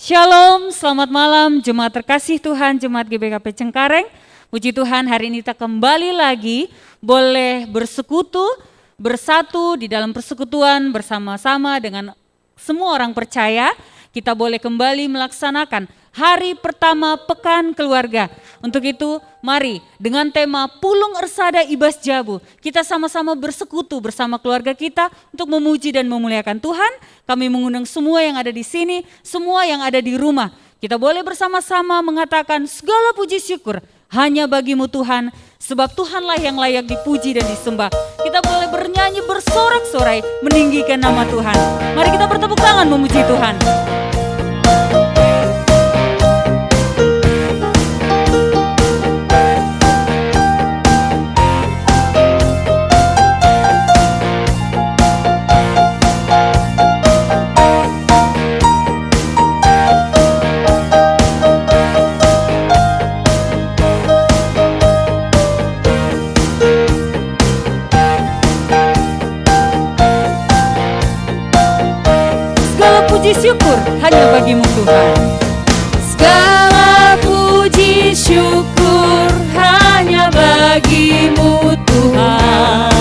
Shalom, selamat malam jemaat terkasih Tuhan, jemaat GBKP Cengkareng. Puji Tuhan, hari ini kita kembali lagi boleh bersekutu, bersatu di dalam persekutuan bersama-sama dengan semua orang percaya. Kita boleh kembali melaksanakan hari pertama pekan keluarga. Untuk itu mari dengan tema Pulung Ersada Ibas Jabu, kita sama-sama bersekutu bersama keluarga kita untuk memuji dan memuliakan Tuhan. Kami mengundang semua yang ada di sini, semua yang ada di rumah. Kita boleh bersama-sama mengatakan segala puji syukur hanya bagimu Tuhan, sebab Tuhanlah yang layak dipuji dan disembah. Kita boleh bernyanyi bersorak-sorai meninggikan nama Tuhan. Mari kita bertepuk tangan memuji Tuhan. Puji syukur hanya bagimu Tuhan. Segala puji syukur hanya bagimu Tuhan,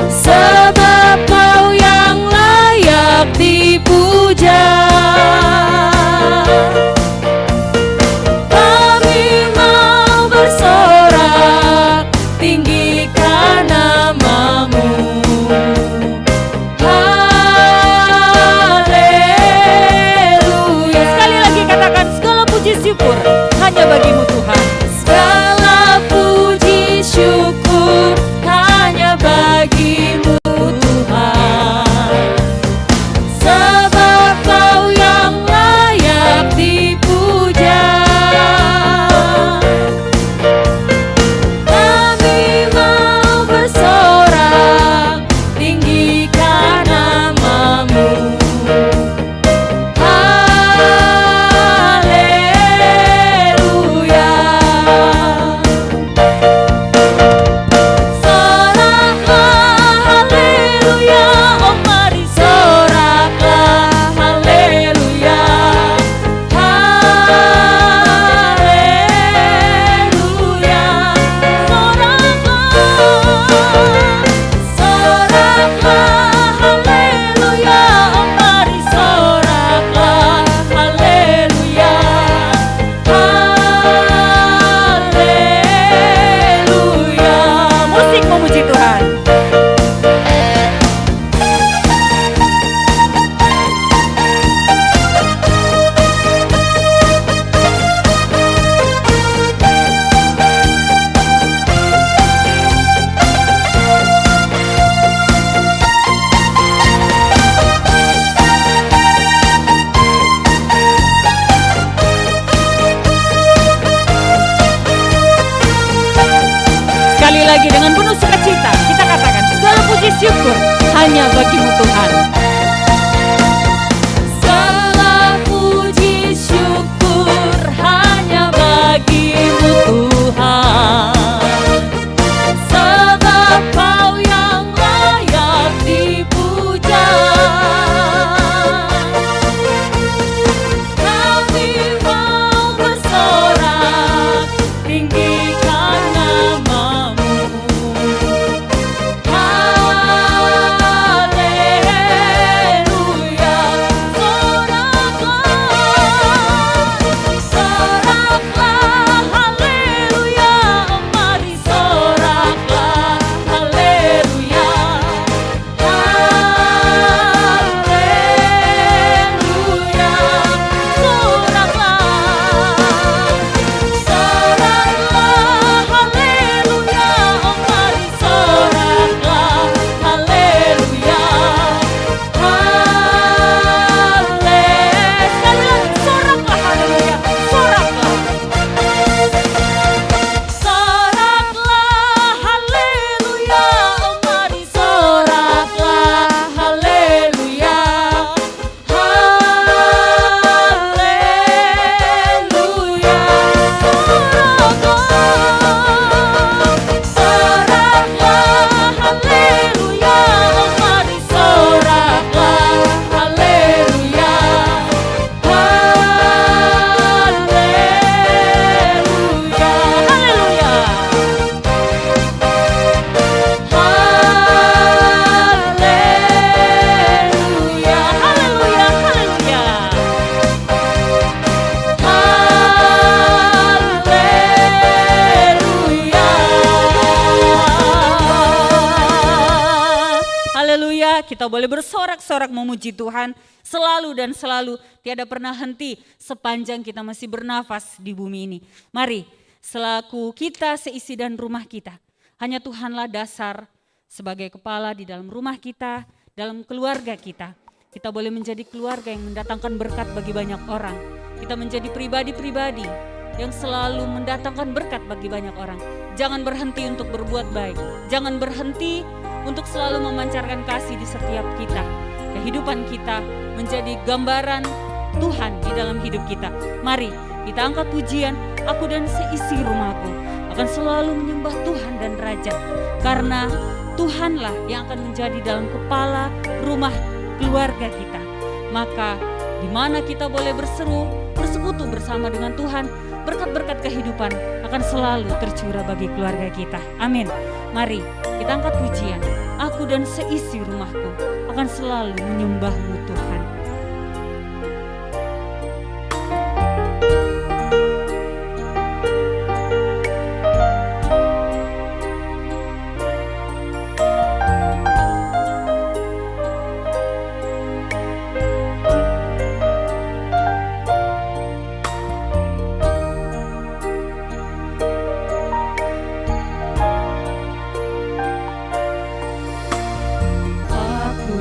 sebab Kau yang layak dipuja. Kami mau bersorak tinggikan namamu. Syukur hanya bagimu Tuhan. Segala puji syukur hanya bagimu Tuhan, sebab Kau yang layak dipuja. Kami mau bersorak tinggikan namamu. Lagi dengan penuh sukacita kita katakan segala puji syukur hanya bagimu Tuhan. Segala puji syukur hanya bagimu Tuhan, sebab Kau yang layak dipuja. Kami mau bersorak tinggikan namamu. Haleluya. kita boleh bersorak-sorak memuji Tuhan selalu dan selalu, tiada pernah henti sepanjang kita masih bernafas di bumi ini. Mari, selaku kita seisi dan rumah kita, hanya Tuhanlah dasar sebagai kepala di dalam rumah kita, dalam keluarga kita. Kita boleh menjadi keluarga yang mendatangkan berkat bagi banyak orang. Kita menjadi pribadi-pribadi yang selalu mendatangkan berkat bagi banyak orang. Jangan berhenti untuk berbuat baik. Jangan berhenti untuk selalu memancarkan kasih di setiap kita. Kehidupan kita menjadi gambaran Tuhan di dalam hidup kita. Mari kita angkat pujian, aku dan seisi rumahku akan selalu menyembah Tuhan dan Raja. Karena Tuhanlah yang akan menjadi dalam kepala rumah keluarga kita. Maka di mana kita boleh berseru, bersekutu bersama dengan Tuhan, berkat-berkat kehidupan akan selalu tercurah bagi keluarga kita. Amin. Mari kita angkat pujian. Aku dan seisi rumahku akan selalu menyembah-Mu Tuhan.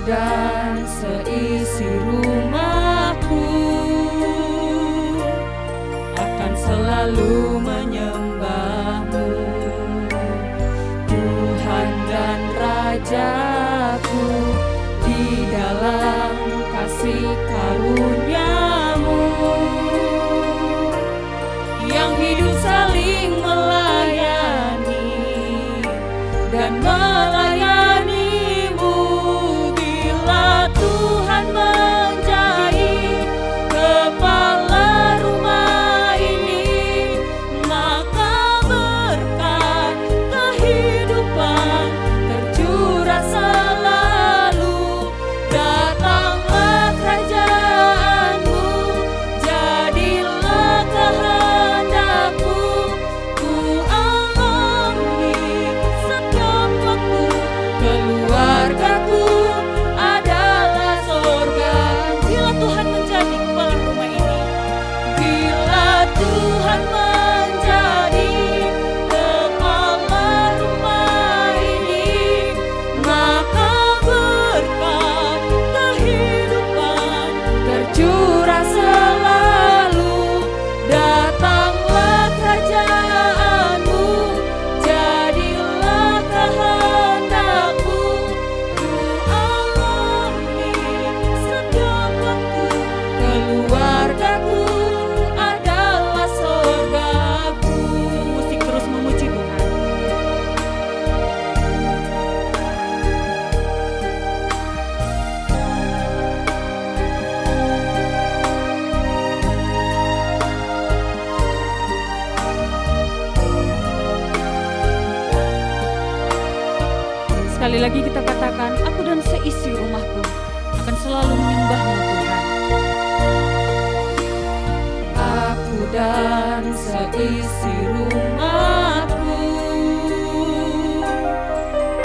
Dan seisi rumahku akan selalu menyembah-Mu, Tuhan dan Rajaku, di dalam kasih karunia-Mu yang hidup saling melayani dan melayani. Tuhan menjadi kepala rumah ini, maka berkat kehidupan tercurah selalu. Datanglah kerajaan-Mu, jadilah kehendak-Mu, ku alami setiap waktu. Keluargaku Tuhan menjadi kepala rumah ini. Bila Tuhan menjadi kepala rumah ini, maka berkat kehidupan tercurah selalu. Datanglah kerajaan-Mu, jadilah kehendak-Mu, ku alami setiap keluargaku adalah surgaku. Musik terus memuji Tuhan. Sekali lagi kita katakan, aku dan seisi rumahku akan selalu menyembah-Mu Tuhan. Aku dan seisi rumahku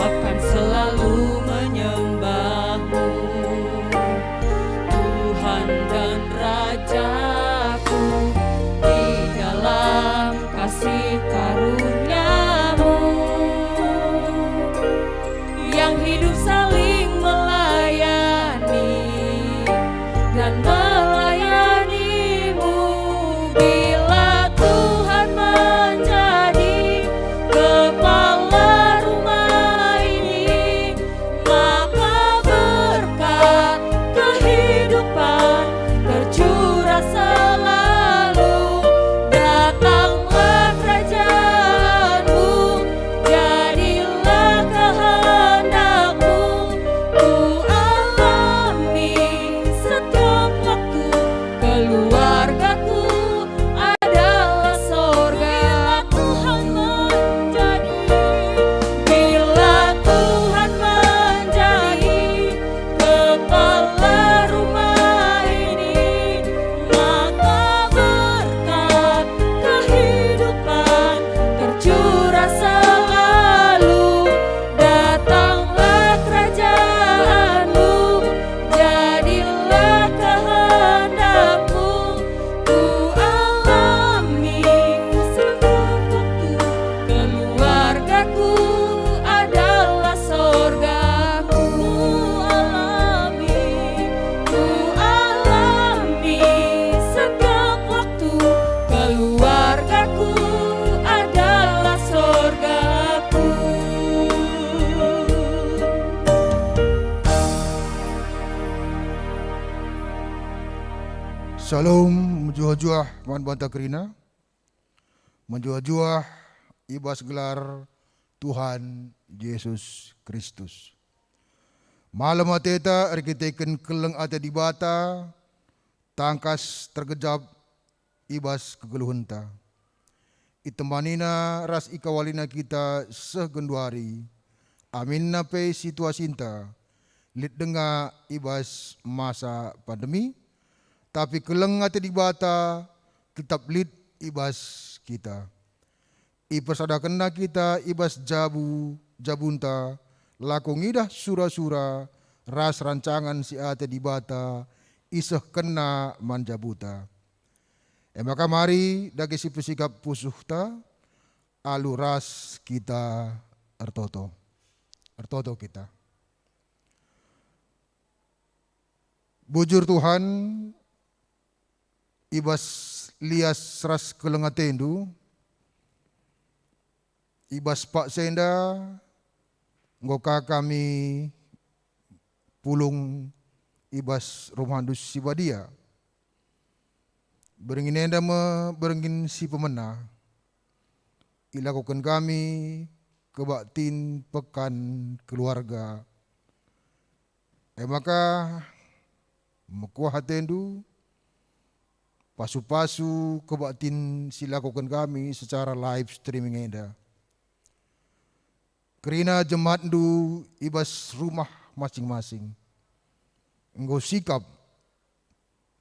akan selalu menyembah-Mu, Tuhan dan Rajaku, di dalam kasih karunia-Mu yang hidup saling melayani dan melayani. Bila Tuhan menjadi Shalom, menjuah-juah man banta kerina, menjuah-juah ibas gelar Tuhan Yesus Kristus. Malam ateta arkiteken keleng ate di bata, tangkas tergejap ibas kegeluhenta. Itemanina ras ikawalina kita segenduari, amin nape situasinta, lid denga ibas masa pandemi, tapi keleng ate di bata, kitab lid ibas kita. Ipersadakenna kita ibas jabunta, lakungidah sura-sura, ras rancangan si ate di bata, iseh kena manjabuta. Maka mari dagi si pesikap pusuhta, alu ras kita ertoto kita. Bujur Tuhan, ibas lias ras kelengatendu, ibas Pak Senda, ngoka kami pulung ibas Romanus Sibadia. Berengin enda berengin si pemena, ilakukan kami kebaktin pekan keluarga. Maka mekuah hatendu, pasu-pasu kebaktin silakukan kami secara live streaming enda. Kerina jemaat du ibas rumah masing-masing. Engkau sikap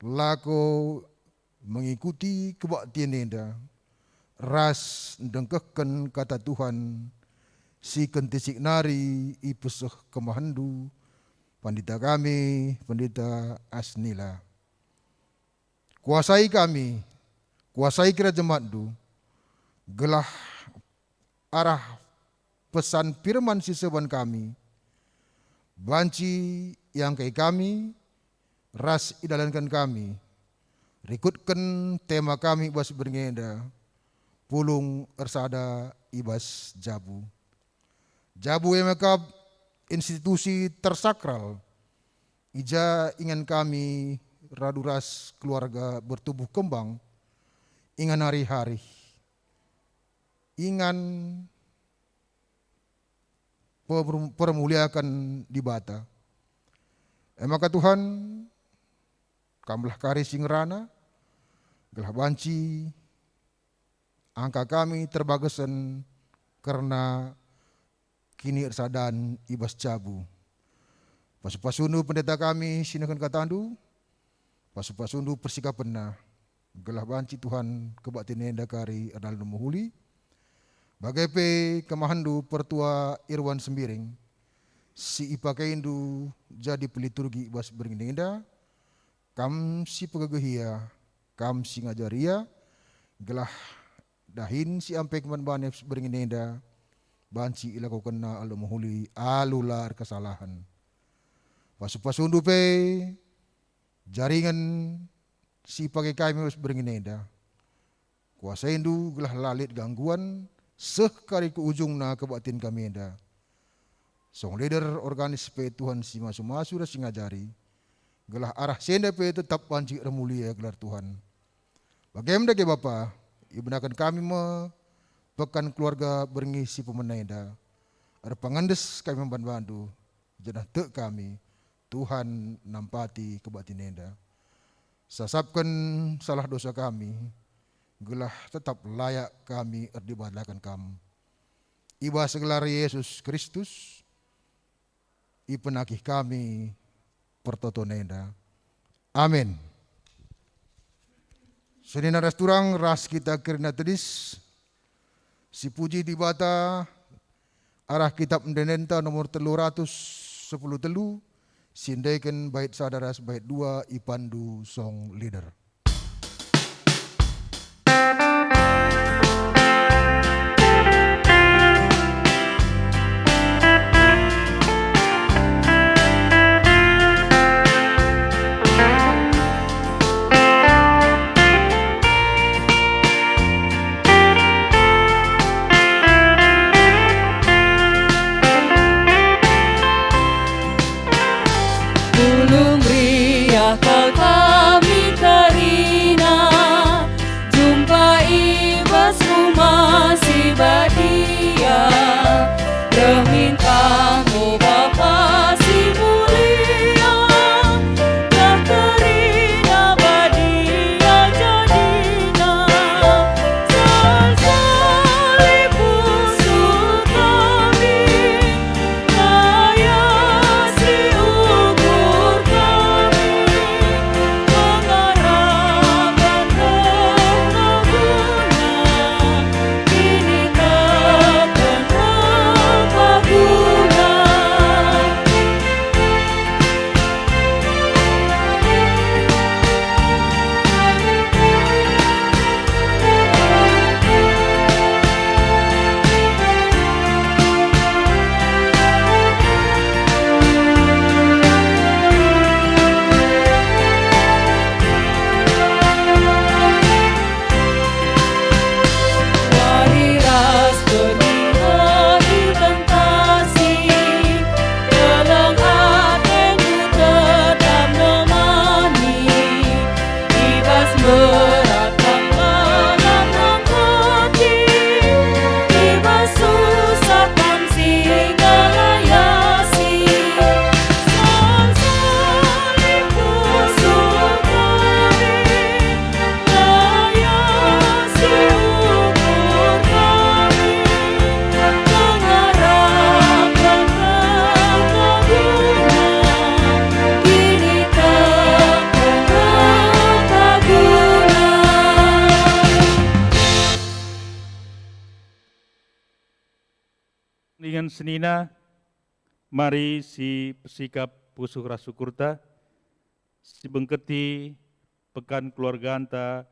lako mengikuti kebaktian enda. Ras dengkehkan kata Tuhan si kentisik nari ipeseh kemahandu pandita kami, pandita Asnila. Kuasai kami, kuasai kira jemaat du, gelah arah pesan firman si seban kami, banci yang kai kami, ras idalankan kami, rikutkan tema kami ibas berngeda, pulung ersada ibas jabu. Jabu yang mekap institusi tersakral, ija ingan kami radu ras keluarga bertubuh kembang, ingan hari-hari, ingan permuliakan di bata. Maka Tuhan, kamlah kari singrana, gelah banci, angka kami terbagasan karena kini ersadan ibas cabu. Pasu-pasundu pendeta kami sinakan katandu, pasu-pasundu persikapenna, gelah banci Tuhan kebaktin enda kari adalah numuhuli, bagai pe kemahandu pertua Irwan Sembiring, si ipakeindu jadi peliturgi ibas beringinda, kam si pegagahia, kam si ngajaria, gelah dahin si ampe keman banef beringinda, banci ilakukan na alu muhuli alular kesalahan. Pasu-pasundu pe jaringan si pakai kami ibas beringinda, kuasa indu gelah lalit gangguan, sekali ke ujung na kebaktin kami enda. Song leader organis pe Tuhan si masu-masu dah si ngajari. Gelah arah senda pe tetap panci remulia gelar Tuhan. Bagaimana ke Bapa, ibenakan kami pekan keluarga berngisi pemenang enda. Ada pangandes kami membantu. Jenah tek kami, Tuhan nampati kebaktin enda. Sasapkan salah dosa kami, gelah tetap layak kami erdibadakan kamu. Iba segelar Yesus Kristus, ipenakih kami pertotonenda. Amin. Sedina resturang ras kita kerina tedis, si puji di bata, arah kitab mendenenta nomor 310 telu, sindaikan bait sadaras bait 2 ipandu song leader. Pulung riah kau kami kari senina, mari si pesikap pusuh rasukurta, si bengketi pekan keluarga anta,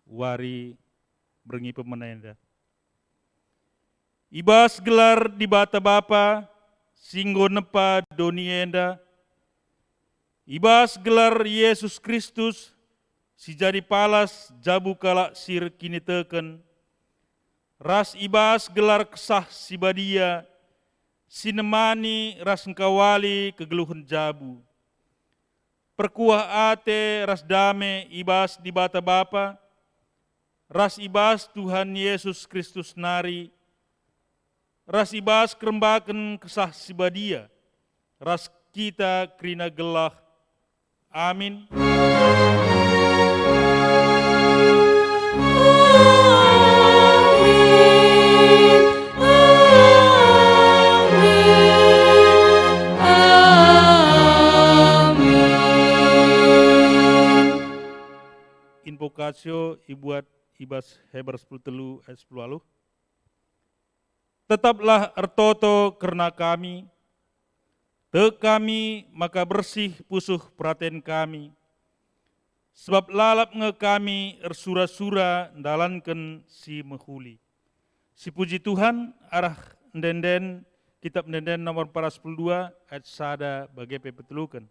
wari berengi pemenenda. Ibas gelar di bata bapa, singgo nepa donienda, ibas gelar Yesus Kristus, si jadi palas jabu kalak sir kini teken, ras ibas gelar kesah si badia, sinemani ras engkawali kegeluhan jabu. Perkuah ate ras dame ibas di bata bapa, ras ibas Tuhan Yesus Kristus nari, ras ibas kerembaken kesah si badia, ras kita krina gelah. Amin. Invokasio ibuat ibas Heber 10 ayat 10 alu. Tetaplah ertoto karena kami, te kami maka bersih pusuh perhatian kami. Sebab lalap nge kami ersura-sura dalankan si mehuli. Si puji Tuhan arah ndenden kitab ndenden nomor 42 ayat sada bagai pepetelukan.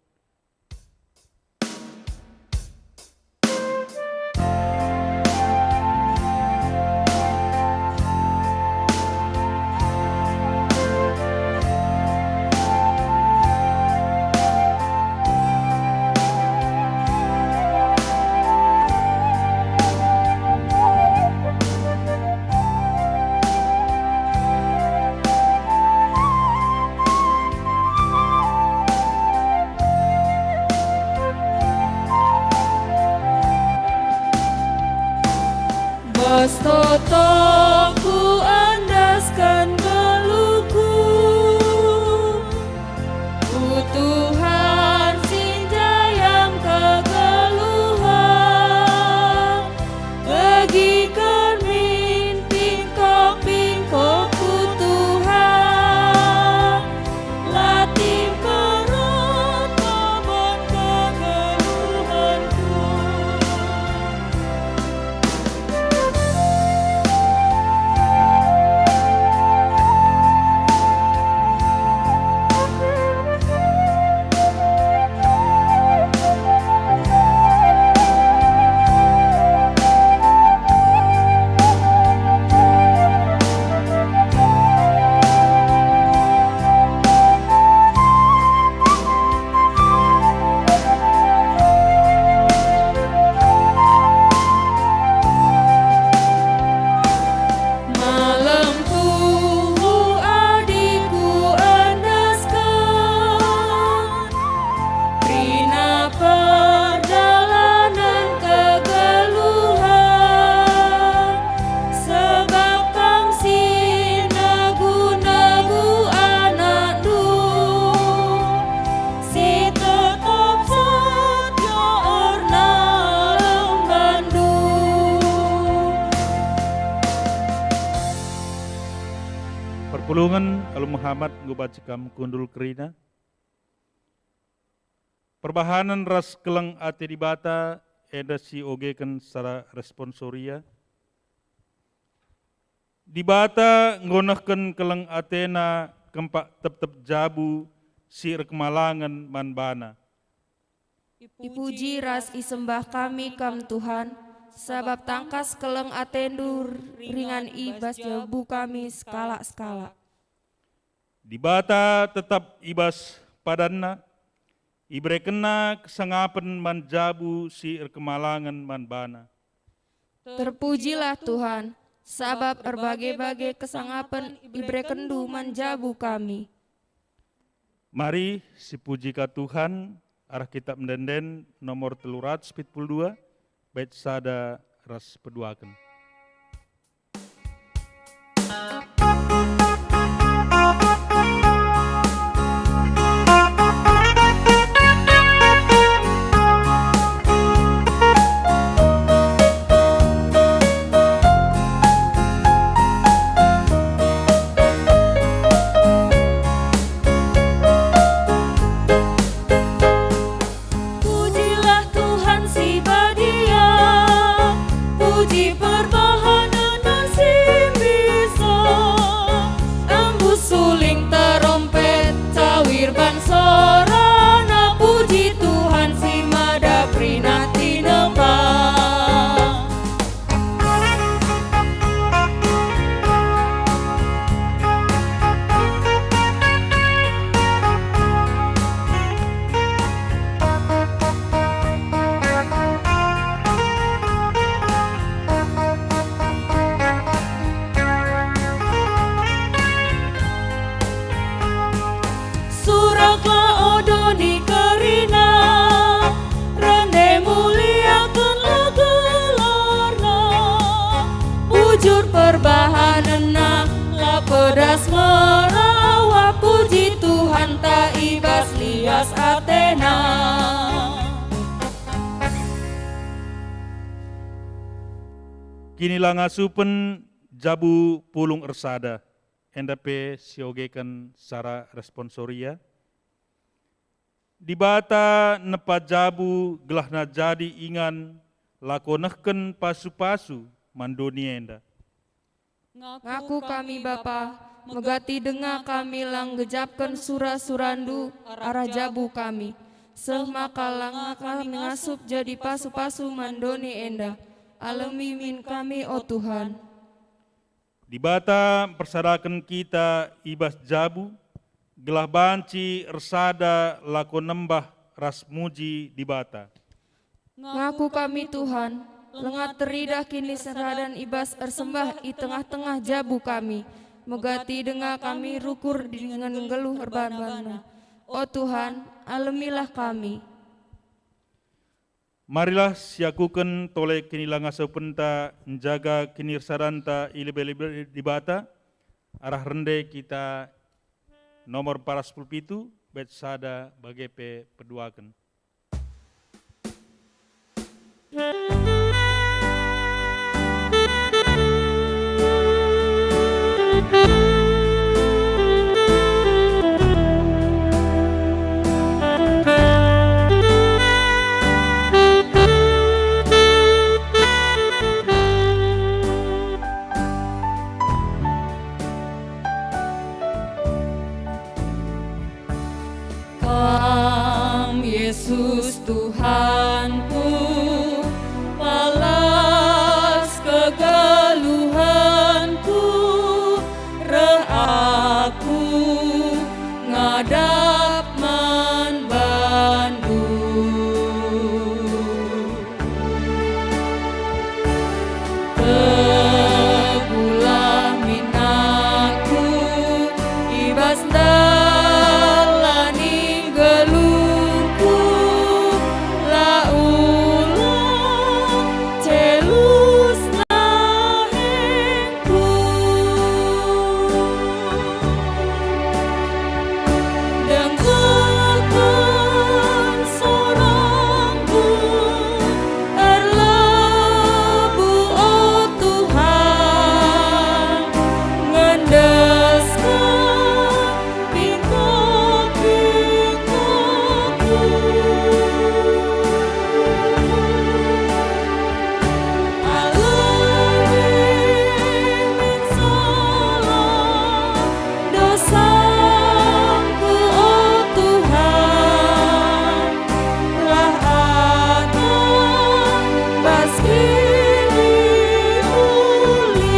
Totoku andaskan geluhku, Tuhan sinjayang kegeluhan, bagikan pingkok-pingkokku Tuhan, latih perut kebon kegeluhanku. Perpulungan Alu Muhammad ngubacikam kundul kerina. Perbahanan ras keleng ate di bata eda si ogekan secara responsoria. Di bata ngonahkan keleng atena kempak tep-tep jabu si rekmalangan manbana. Ipuji ras isembah kami kam Tuhan, sabab tangkas keleng atendur ringan ibas jabu kami skala-skala. Di bata tetap ibas padanna, ibre kena kesangapan manjabu si rekmalangan manbana. Terpujilah Tuhan, sabab berbagai-bagai kesangapan ibre kendu manjabu kami. Mari si puji ka Tuhan, arah kitab mendenden nomor 372, bait sada ras peduaken. kini langasupen jabu pulung ersada. Endape siogekan sara responsoria. Di bata nepa jabu gelahna jadi ingan lakonehken pasu-pasu mandoni enda. Ngaku kami Bapa, megati denga kami lang gejapkan sura-surandu arah jabu kami. Semakalang kami ngasup jadi pasu-pasu mandoni enda. Alemi min kami o Tuhan. Di bata persadakan kita ibas jabu, gelah banci ersada lako nembah ras muji di bata. Ngaku kami Tuhan, lengat teridah kini seradan ibas ersembah i tengah-tengah jabu kami. Megati denga kami rukur dengan geluh erban-bana. O Tuhan, alemilah kami. Marilah siakuken tole kini langasopenta menjaga kini saranta ilebe-lebe di bata. Arah rende kita nomor 47 bet sada bagepe peduaken. Yesus Tuhanku, balas kegeluhanku, reh aku ngadap man bandu. Tegulah minaku, ibas dalani geluhku, la ulung celus lahengku. Dengarkan sorangku, erlebu oh Tuhan, ngendeskan pingkok-pingkokku. Alami salah dosaku oh Tuhan, lah akan baskini uli.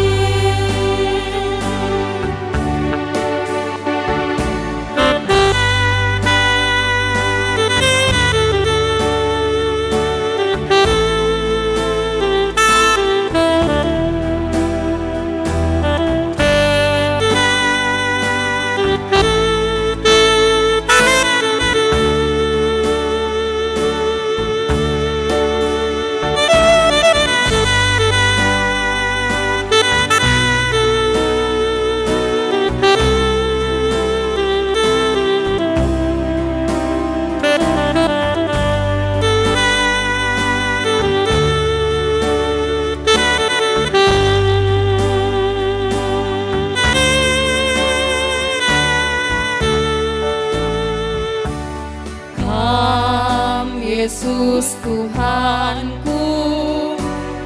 Kam Yesus Tuhanku,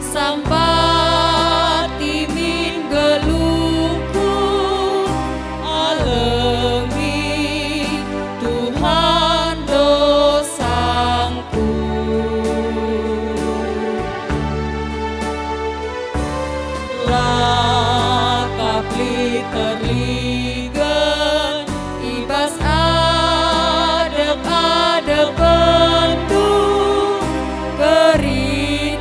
sampati min geluhku, alemi Tuhan dosangku. Lakapli terligan, ibas adep-adep bentuk, kering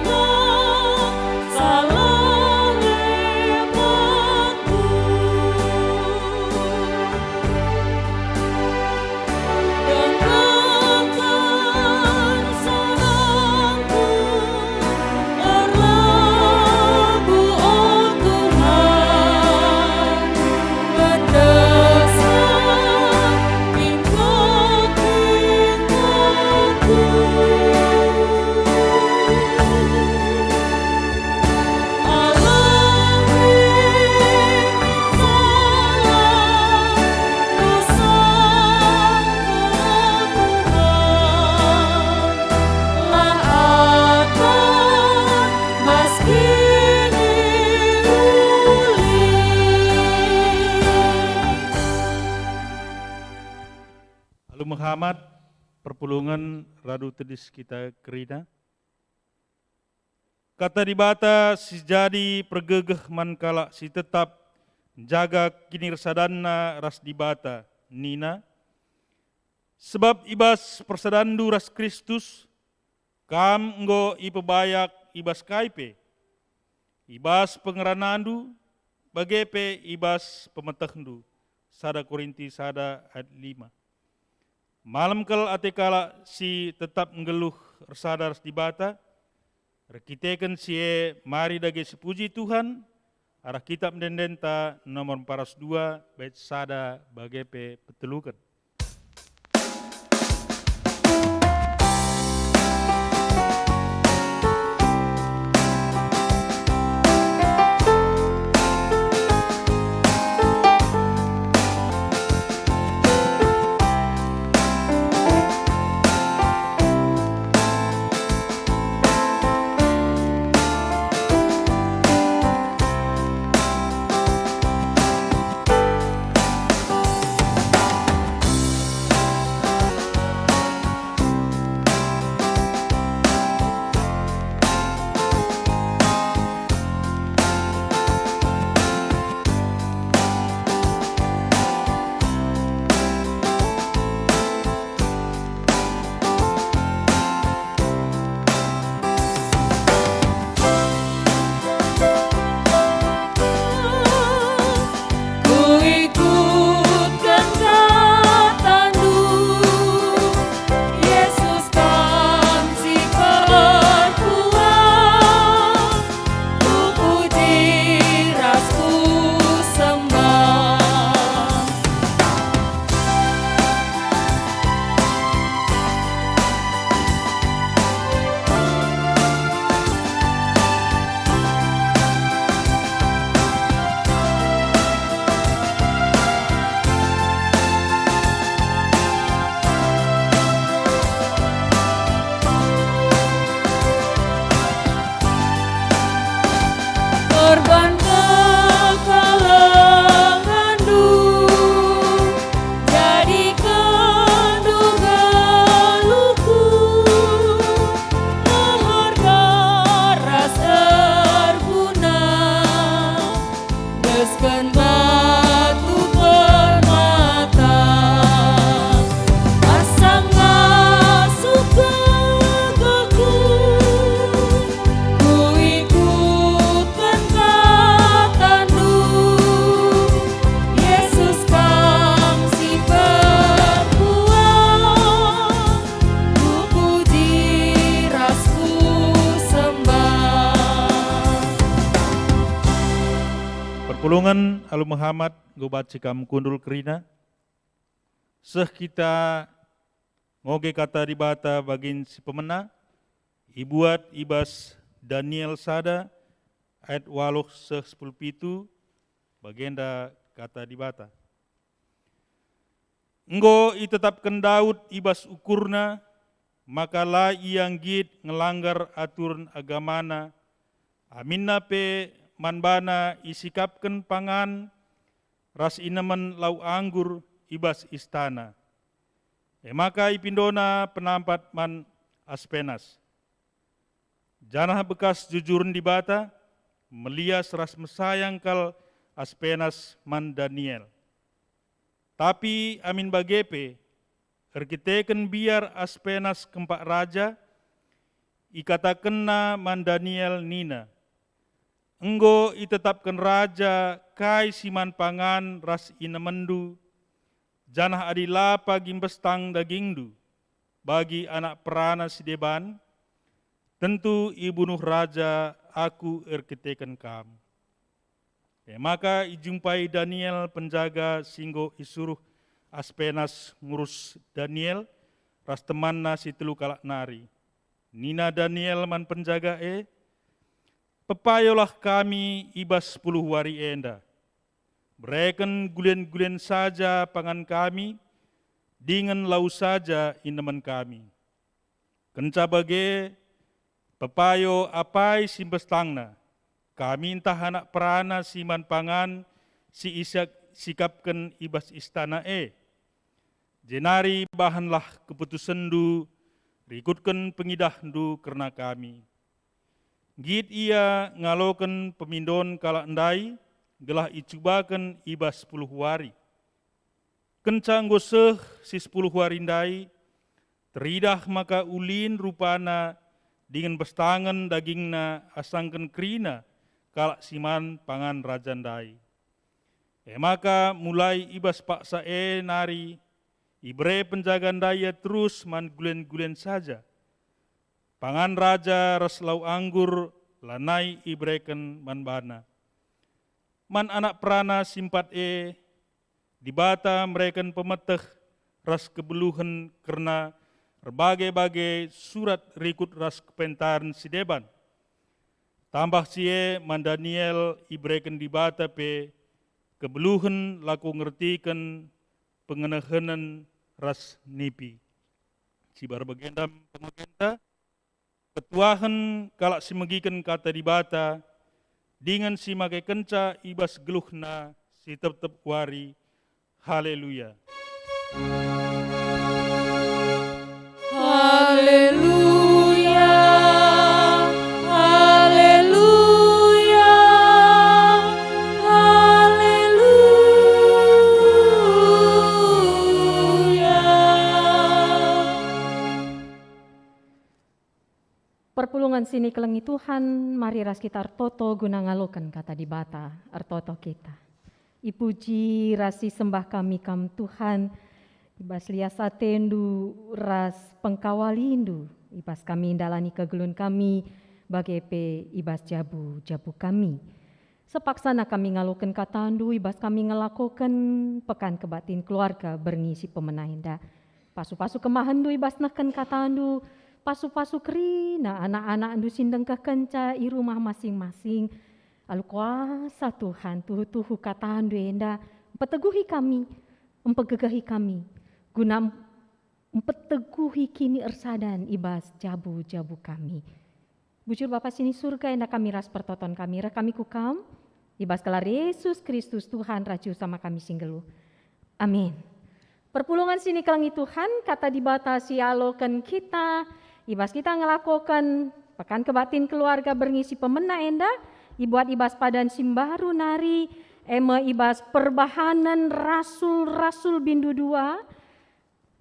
Muhammad, perpulungan radu tedis kita kerina. Kata dibata si jadi pergegeh mankala si tetap jaga kinirsadanna ras dibata nina. Sebab ibas persadandu ras Kristus, kam nggo ipebayak ibas kaipe. Ibas pengeranandu, bagepe ibas pemetahdu. Sada Korinti sada ayat 5. Malam kel atekala si tetap nggeluh resada ras dibata, rekiteken si mari dage sepuji Tuhan, arah kitab mendendenta nomor 402 bait sada bagepe petelukan. Korban kekalengandu, jadikan geluhku, harga ras terguna, gesken batu permata, asang ngasuh gegehku, ku ikutkan katamu, Yesus Kang si perkuat, ku puji rasku sembah. Perpulungan Alu Muhammad gobat cikam kundul kerina. Seh kita ngoge kata dibata bagin si pemena. Ibuat ibas Daniel sada ayat 8 seh 10 bagenda kata dibata. Enggo itetapkan Daud ibas ukurna, maka la iang git ngelanggar aturan agamana, aminna pe manbana isikapkan pangan, ras inaman lau anggur ibas istana. Maka ipindona penampat man Aspenas. Janah bekas jujurun dibata, melias ras mesayang kal Aspenas man Daniel. Tapi amin bagepe, erkiteken biar Aspenas kempak raja, ikatakenna man Daniel nina. Enggo itetapkan raja kai siman pangan ras inamandu, janah adilapa gimbestang dagingdu, bagi anak perana sideban, tentu ibunuh raja aku erkiteken kam. Maka ijumpai Daniel penjaga singgo isuruh Aspenas ngurus Daniel, ras temanna si telu kalak nari. Nina Daniel man penjaga pepayolah kami ibas 10 hari enda. Bereken gulen-gulen saja pangan kami, dengan lau saja inaman kami. Kenca bage pepayo apai simbestangna, kami entah anak perana siman pangan si isak sikapkan ibas istana jenari bahanlah keputusan du, rikutkan pengidah du karena kami. Git ia ngalokan pemindon kala endai, gelah icubakan iba 10 hari. Kencang goseh si 10 hari ndai, teridah maka ulin rupana dengan bestangan dagingna asangken krina kalak siman pangan raja ndai. Maka mulai ibas paksa nari, ibre penjaga daya terus man gulen-gulen saja. Pangan raja reslau anggur lanai ibreken man bana. Man anak perana simpat dibata mereken pemeteh ras kebeluhan karena berbagai-bagai surat rikut ras kepentaran si deban. Tambah sie man Daniel ibreken dibata kebeluhan laku ngertikan pengenahanan ras nipi. Si barbagendam pengagenda, ketuahan kalak si megikan kata dibata, dengan si magai kenca ibas geluhna si tep-tep wari. Haleluya. Haleluya, haleluya, haleluya. Perpulungan sini kelengi Tuhan, mari ras kita artoto guna ngalokan kata dibata, artoto kita. Ipuji rasi sembah kami kam Tuhan, ibas liasatendu ras pengkawalindu, ibas kami indalani kegelun kami, bagepe ibas jabu kami. Sepaksana kami ngalokan katandu, ibas kami ngelakokan pekan kebatin keluarga berngisi pemenahinda. Pasu-pasu kemahandu ibas nakan katandu, pasu-pasu kerina anak-anak andu sindeng kekenca i rumah masing-masing. Lalu kuasa Tuhan tuhu-tuhu katahan enda empeteguhi kami, empegegahi kami, guna empeteguhi kini ersadan ibas jabu kami. Bujur Bapa sini surga enda kami ras pertoton kami, kami kukam, ibas kelar Yesus Kristus Tuhan raju sama kami singgelu. Amin. Perpulungan sini kelangi Tuhan, kata dibatasi alokan kita, ibas kita ngelakokan pekan kebatin keluarga berngisi pemena enda, ibuat ibas padan simbaru nari, ibas perbahanan rasul bindu 2,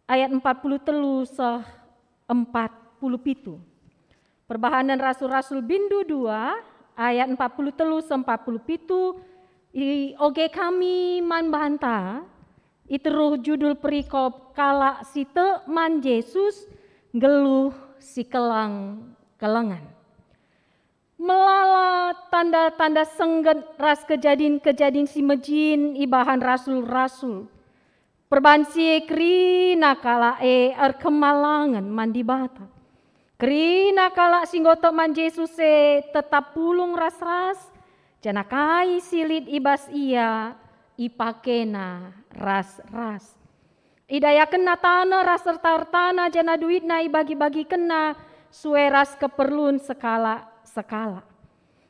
ayat 43 seh 47. Perbahanan rasul bindu 2, ayat 43 seh 47, oge kami man banta, iteruh judul perikop kala site man Yesus geluh si kelangan. Melala tanda-tanda sengget ras kejadin si mejin ibahan rasul-rasul. Perbansi krina kala kemalangan mandi bata. Krina kala singgotok man Yesus tetap pulung ras-ras. Janakai silit ibas ia ipakena ras-ras. Idaya kena tanah ras serta jana duit na ibagi-bagi kena sueras keperluan skala.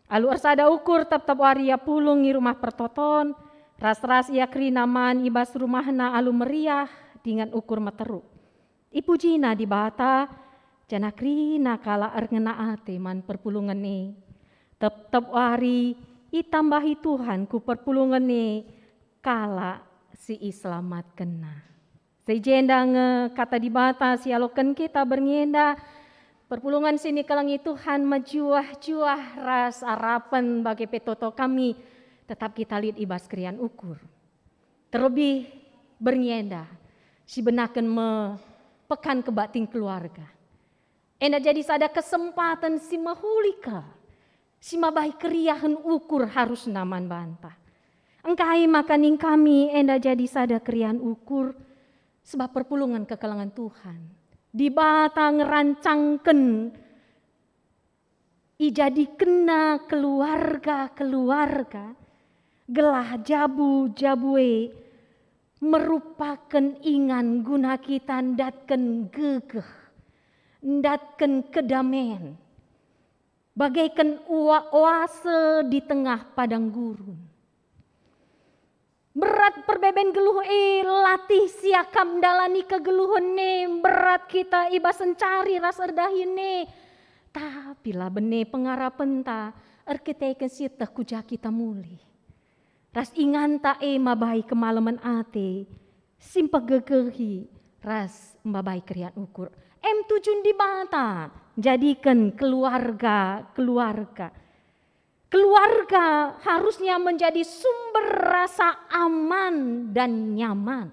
Alu ersada ukur tetap waria pulung i rumah pertoton, ras-ras ia krinaman ibas rumahna alu meriah dengan ukur meteruk. Ipujina di bata, jana krina kala erngena ate man perpulungan ni. Tetap wari itambahi Tuhan ku perpulungan ni kala si islamat kena. Sejenda nge kata di bata si alokan kita berngenda, perpulungan sini kelangi Tuhan majuah-juah ras harapan bagi petoto kami, tetap kita lihat ibas krian ukur. Terlebih bernyenda, si benakan pekan kebatin keluarga. Enda jadi sada kesempatan si mahulika, si mabai keriahan ukur harus naman bantah. Engkai makaning kami enda jadi sada krian ukur, sebab perpulungan kekelangan Tuhan. Di bata ngerancangken ijadi kena keluarga gelah jabue merupakan ingan guna kita ndatken gegeh, ndatken kedamaian, bagaikan oase di tengah padang gurun. Berat perbeben geluh latih siakam dalani kegeluhan berat kita iba sencari ras erdahine. Tapi lah bene pengarapan ta arkiteken sita kuja kita muli. Ras ingan ta mabai kemalaman ate simpa gegehi ras mabai krian ukur. Tujun di bata jadikan keluarga. Keluarga harusnya menjadi sumber rasa aman dan nyaman.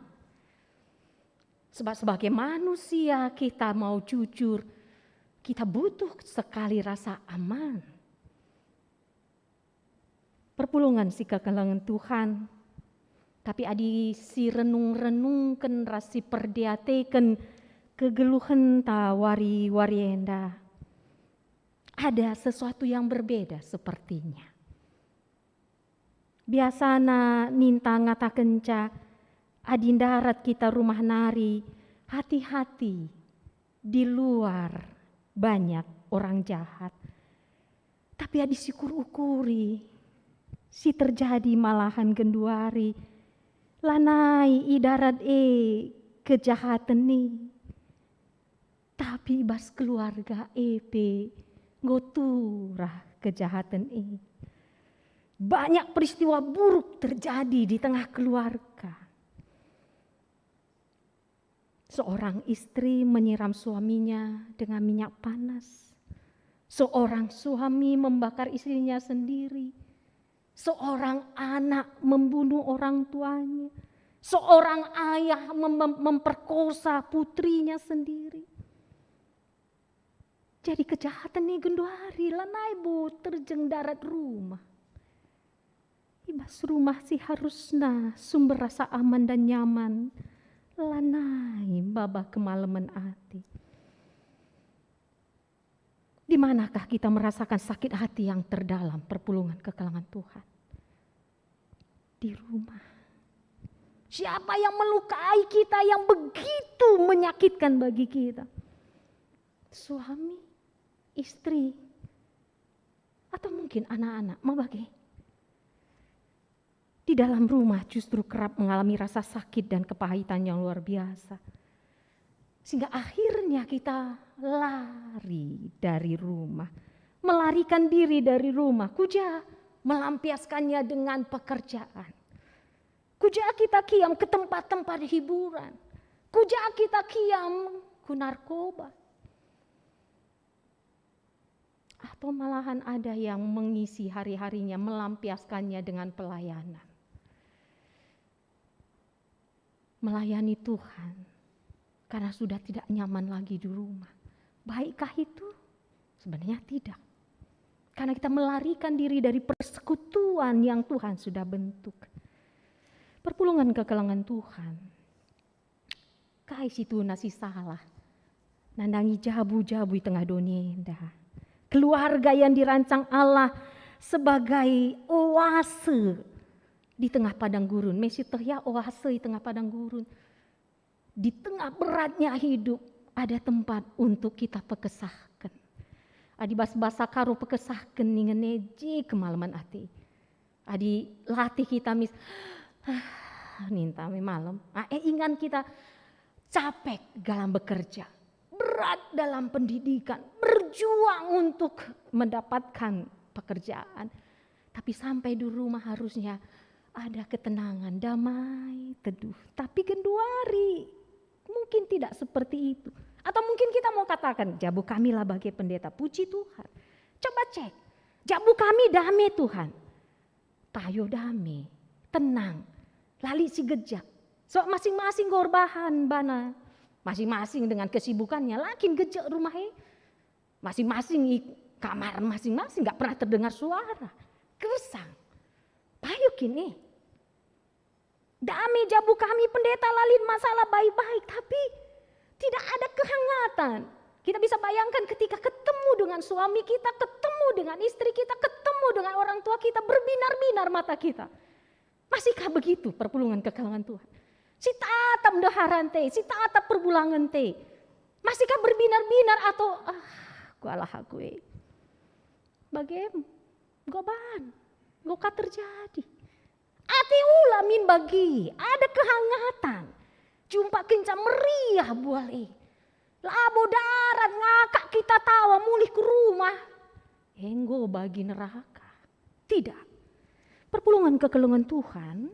Sebab sebagai manusia kita mau jujur, kita butuh sekali rasa aman. Perpulungan si kekelangan Tuhan, tapi adi si renung-renungkan rasi perdiatekan kegeluhan ta wari enda. Ada sesuatu yang berbeda sepertinya. Biasana ninta ngata kenca, adindarat kita rumah nari, hati-hati, di luar banyak orang jahat. Tapi adi syukur ukuri, si terjadi malahan genduari, lanai idarat kejahatan nih. Tapi bas keluarga ngoturah kejahatan ini. Banyak peristiwa buruk terjadi di tengah keluarga. Seorang istri menyiram suaminya dengan minyak panas. Seorang suami membakar istrinya sendiri. Seorang anak membunuh orang tuanya. Seorang ayah memperkosa putrinya sendiri. Jadi kejahatan nih genduari lanai bu terjeng darat rumah. Ibas rumah sih harusnya sumber rasa aman dan nyaman. Lanai babah kemalaman hati. Di manakah kita merasakan sakit hati yang terdalam perpulungan kekelangan Tuhan? Di rumah. Siapa yang melukai kita yang begitu menyakitkan bagi kita? Suami, istri, atau mungkin anak-anak, mabage. Di dalam rumah justru kerap mengalami rasa sakit dan kepahitan yang luar biasa. Sehingga akhirnya kita lari dari rumah. Melarikan diri dari rumah. Kuja melampiaskannya dengan pekerjaan. Kuja kita kiam ke tempat-tempat hiburan. Kuja kita kiam ke narkoba. Atau malahan ada yang mengisi hari-harinya, melampiaskannya dengan pelayanan. Melayani Tuhan karena sudah tidak nyaman lagi di rumah. Baikkah itu? Sebenarnya tidak. Karena kita melarikan diri dari persekutuan yang Tuhan sudah bentuk. Perpulungan kekelangan Tuhan. Kais itu nasi salah. Nandangi jabu-jabu di tengah dunia indah. Keluarga yang dirancang Allah sebagai oase di tengah padang gurun. Mesitah ya oase di tengah padang gurun. Di tengah beratnya hidup ada tempat untuk kita pekesahkan. Adi basa karo pekesahkan dengan neji kemalaman hati. Adi latih kita ninta malam. Ingan kita capek dalam bekerja. Berat dalam pendidikan, berjuang untuk mendapatkan pekerjaan. Tapi sampai di rumah harusnya ada ketenangan, damai, teduh. Tapi genduari mungkin tidak seperti itu. Atau mungkin kita mau katakan, jabu kami lah bagi pendeta, puji Tuhan. Coba cek, jabu kami damai Tuhan. Tayo damai, tenang, lali si gejak. So masing-masing gorbahan bana. Masing-masing dengan kesibukannya, lakin gejek rumahnya. Masing-masing kamar masing-masing, gak pernah terdengar suara. Gersang. Payuk ini. Damai jabu kami pendeta lalin masalah baik-baik, tapi tidak ada kehangatan. Kita bisa bayangkan ketika ketemu dengan suami kita, ketemu dengan istri kita, ketemu dengan orang tua kita, berbinar-binar mata kita. Masihkah begitu perpulungan kekelangan Tuhan? Si tatap daharan te, si tatap perbulangan te. Masihkah berbinar-binar atau gualah aku Bagaimana? Goban, goka terjadi. Ati ula min bagi, ada kehangatan. Jumpa kencang meriah buale. Labo darat ngakak kita tawa mulih ke rumah. Enggo bagi neraka. Tidak. Perpulungan kekelungan Tuhan,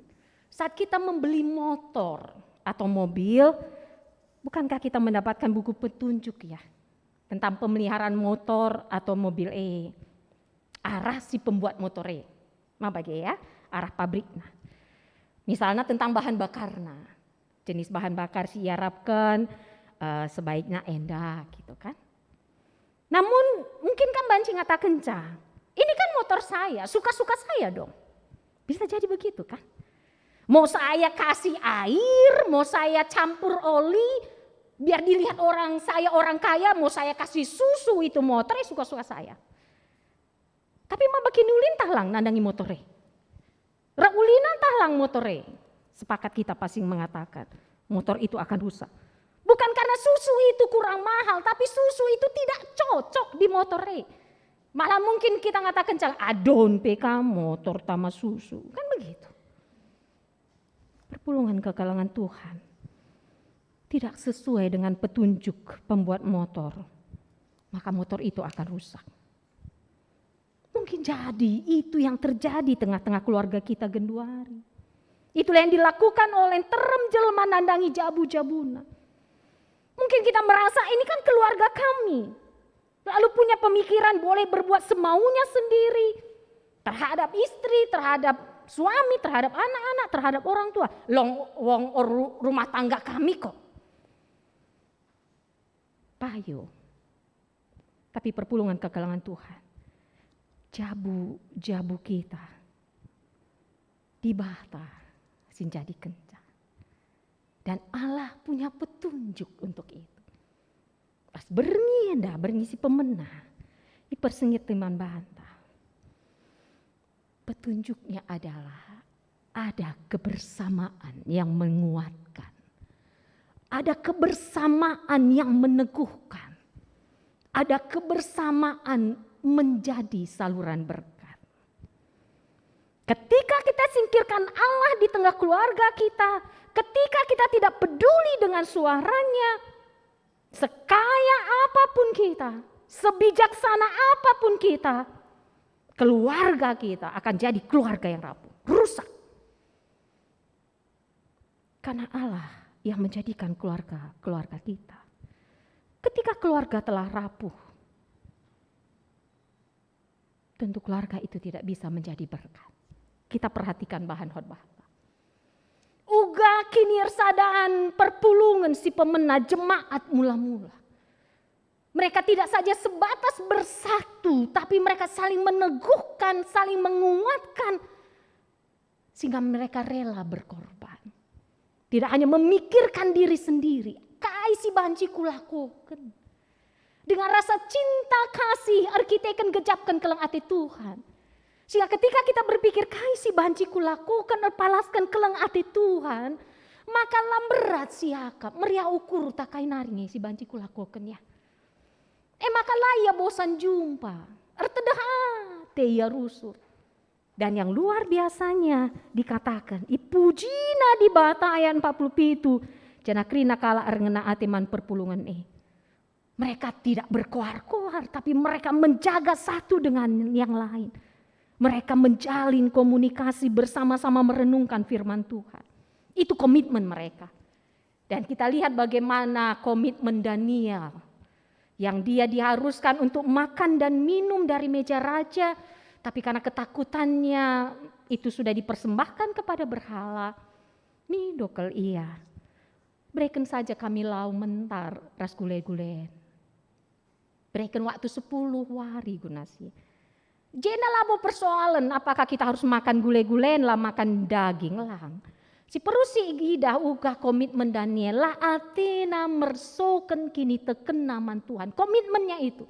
saat kita membeli motor atau mobil, bukankah kita mendapatkan buku petunjuk ya? Tentang pemeliharaan motor atau mobil arah si pembuat motor bagi ya, arah pabriknya. Misalnya tentang bahan bakarnya, jenis bahan bakar siarapkan sebaiknya endah gitu kan. Namun mungkin kan banci ngata kencang, ini kan motor saya, suka-suka saya dong. Bisa jadi begitu kan. Mau saya kasih air, mau saya campur oli, biar dilihat saya orang kaya, mau saya kasih susu itu motornya suka-suka saya. Tapi mah bagi nulin tahlang nandangi motore. Raulinan tahlang motore. Sepakat kita pasti mengatakan motor itu akan rusak. Bukan karena susu itu kurang mahal, tapi susu itu tidak cocok di motore. Malah mungkin kita ngatakan kencang, adon PK motor tama susu. Kan begitu. Perpulungan kekalangan Tuhan tidak sesuai dengan petunjuk pembuat motor, maka motor itu akan rusak. Mungkin jadi itu yang terjadi tengah-tengah keluarga kita Genduari. Itulah yang dilakukan oleh terem jelema nandangi jabu-jabuna. Mungkin kita merasa ini kan keluarga kami. Lalu punya pemikiran boleh berbuat semaunya sendiri. Terhadap istri, terhadap suami, terhadap anak-anak, terhadap orang tua. Rumah tangga kami kok. Payo. Tapi perpulungan kekalangan Tuhan. Jabu kita. Dibata sinjadi kencang. Dan Allah punya petunjuk untuk itu. Pas berngi si pemenah. Dipersengit teman bantah. Petunjuknya adalah ada kebersamaan yang menguatkan. Ada kebersamaan yang meneguhkan. Ada kebersamaan menjadi saluran berkat. Ketika kita singkirkan Allah di tengah keluarga kita, ketika kita tidak peduli dengan suaranya, sekaya apapun kita, sebijaksana apapun kita, keluarga kita akan jadi keluarga yang rapuh, rusak. Karena Allah yang menjadikan keluarga kita. Ketika keluarga telah rapuh, tentu keluarga itu tidak bisa menjadi berkat. Kita perhatikan bahan khotbah. Uga kinir sadaan perpulungan si pemena jemaat mula-mula. Mereka tidak saja sebatas bersatu, tapi mereka saling meneguhkan, saling menguatkan. Sehingga mereka rela berkorban. Tidak hanya memikirkan diri sendiri. Kai si banci kulakukan. Dengan rasa cinta kasih, arkiteken gejapkan kelang ati Tuhan. Sehingga ketika kita berpikir, kai si banci kulakukan, erpalaskan kelang ati Tuhan. Maka lamberat siakap, meriah ukur tak kai naringi si banci kulakukan ya. Maka laya bosan jumpa, ertedah ate ya rusur. Dan yang luar biasanya dikatakan, ipujina di bata ayat 47, jana krina kala erngena atiman perpulungan Mereka tidak berkoar-koar, tapi mereka menjaga satu dengan yang lain. Mereka menjalin komunikasi bersama-sama merenungkan firman Tuhan. Itu komitmen mereka. Dan kita lihat bagaimana komitmen Daniel. Yang dia diharuskan untuk makan dan minum dari meja raja. Tapi karena ketakutannya itu sudah dipersembahkan kepada berhala. Midokel iya. Berikan saja kami lau mentar ras gule-gulen. Berikan waktu 10 hari gunasi. Jena labo persoalan apakah kita harus makan gule-gulen lah makan daging lang. Si perusi idah uga komitmen Daniel lah atina mersoken kini teken naman Tuhan. Komitmennya itu.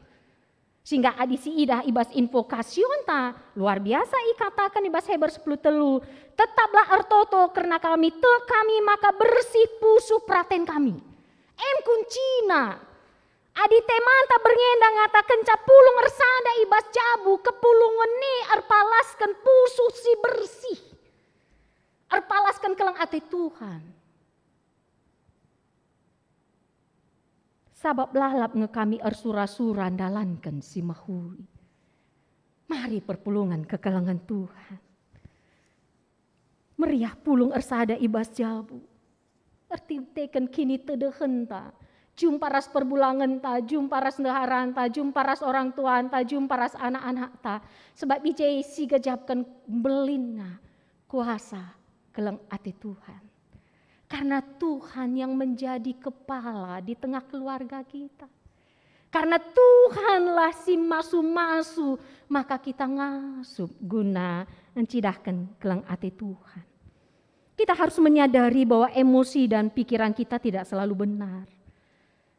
Sehingga adisi idah ibas invokasion ta luar biasa ikatakan ibas Heber 10 telu. Tetaplah ertoto karena kami maka bersih pusu praten kami. Kuncina. Adi temanta berngendang ngata kenca pulung ersada ibas jabu kepulungan ni erpalaskan pusu si bersih. Arpalaskan kelang ate Tuhan. Sabab lalap nge kami ersura-sura dalankan si mahuli. Mari perpulungan kekelangan Tuhan. Meriah pulung ersada ibas jabu. Ertibteken kini tedehenta. Jumparas perbulangan ta, jumparas neharan ta, jumparas orang tuan ta, jumparas anak-anak ta. Sebab ijai si gejapkan belina kuasa kelang ati Tuhan. Karena Tuhan yang menjadi kepala di tengah keluarga kita. Karena Tuhanlah si masu-masu, maka kita ngasup guna mencidahkan kelang ati Tuhan. Kita harus menyadari bahwa emosi dan pikiran kita tidak selalu benar.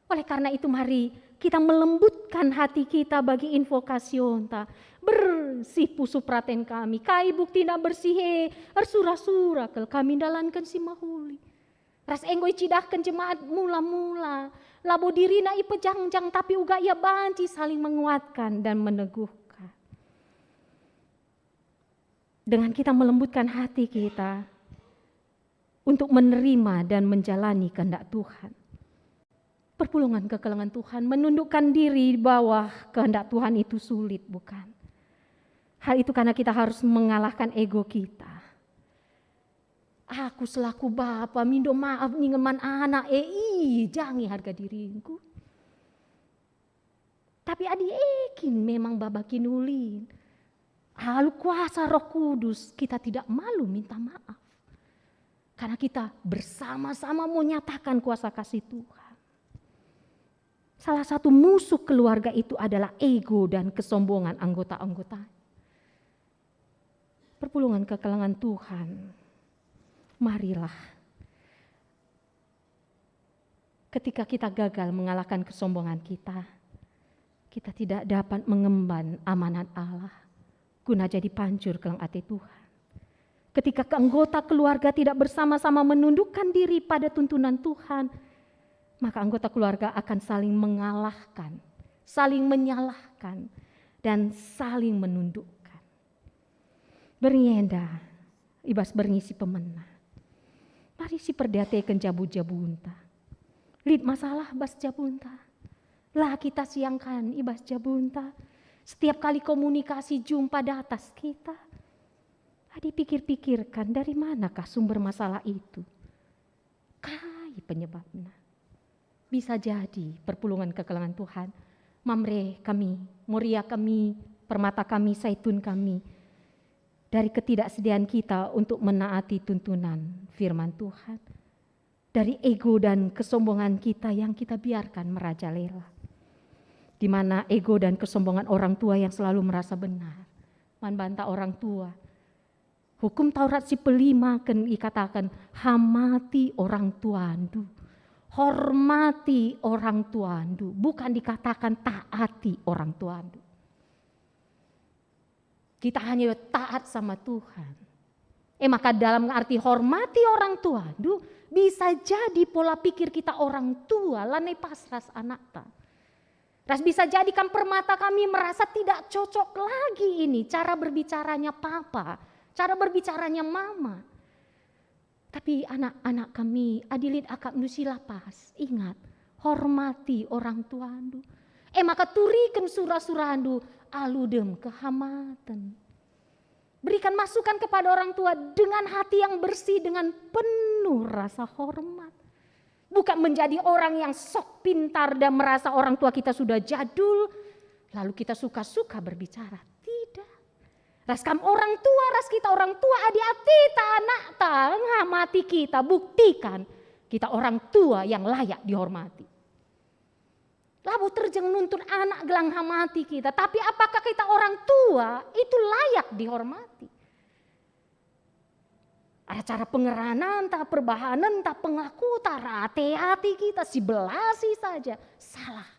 Oleh karena itu mari kita melembutkan hati kita bagi invokasion ta. Bersih pusu praten kami, kai bukti na bersih ersura-sura kel kami dalankan si mahuli. Ras enggoi cidahkan jemaat mula-mula. Labo diri na ipejang-jang tapi uga ia banci saling menguatkan dan meneguhkan. Dengan kita melembutkan hati kita untuk menerima dan menjalani kehendak Tuhan. Perpulungan kekelangan Tuhan menundukkan diri di bawah kehendak Tuhan itu sulit, bukan? Hal itu karena kita harus mengalahkan ego kita. Aku selaku bapa mindo maaf ningeman anak jangi harga diriku. Tapi adi ekin memang babakin ulin. Halu kuasa Roh Kudus kita tidak malu minta maaf. Karena kita bersama-sama menyatakan kuasa kasih Tuhan. Salah satu musuh keluarga itu adalah ego dan kesombongan anggota-anggota. Perpulungan kekelangan Tuhan. Marilah. Ketika kita gagal mengalahkan kesombongan kita, kita tidak dapat mengemban amanat Allah guna jadi pancur kelang ati Tuhan. Ketika anggota keluarga tidak bersama-sama menundukkan diri pada tuntunan Tuhan, maka anggota keluarga akan saling mengalahkan, saling menyalahkan, dan saling menundukkan. Bernyenda, ibas bernisi pemena. Mari si perdatekan jabu-jabunta. Lid masalah bas jabunta. Lah kita siangkan ibas jabunta. Setiap kali komunikasi jumpa di atas kita. Dipikir-pikirkan dari manakah sumber masalah itu. Kai penyebabnya. Bisa jadi perpulungan kekelangan Tuhan. Mamre kami, Moria kami, permata kami, Zaitun kami. Dari ketidaksediaan kita untuk menaati tuntunan firman Tuhan. Dari ego dan kesombongan kita yang kita biarkan merajalela. Di mana ego dan kesombongan orang tua yang selalu merasa benar. Membantah orang tua. Hukum Taurat si pelima kan dikatakan hamati orang tuandu. Hormati orang tuandu. Bukan dikatakan taati orang tuandu. Kita hanya taat sama Tuhan. Maka dalam arti hormati orang tuandu. Bisa jadi pola pikir kita orang tua lanai pasras anak ta. Ras bisa jadikan permata kami merasa tidak cocok lagi ini cara berbicaranya papa. Cara berbicaranya mama. Tapi anak-anak kami adilit akak nusila pas. Ingat, hormati orang tuandu. Maka turikan surah-surahandu aludem kehamatan. Berikan masukan kepada orang tua dengan hati yang bersih, dengan penuh rasa hormat. Bukan menjadi orang yang sok pintar dan merasa orang tua kita sudah jadul. Lalu kita suka-suka berbicara. Raskam orang tua, ras kita orang tua, adik-adik, anak ta, ngamati kita, buktikan kita orang tua yang layak dihormati. Labu terjeng nuntun anak gelang hamati kita, tapi apakah kita orang tua itu layak dihormati? Ada cara pengeranan, tak perbahanan, tak pengaku, tak hati kita, si belasi saja. Salah.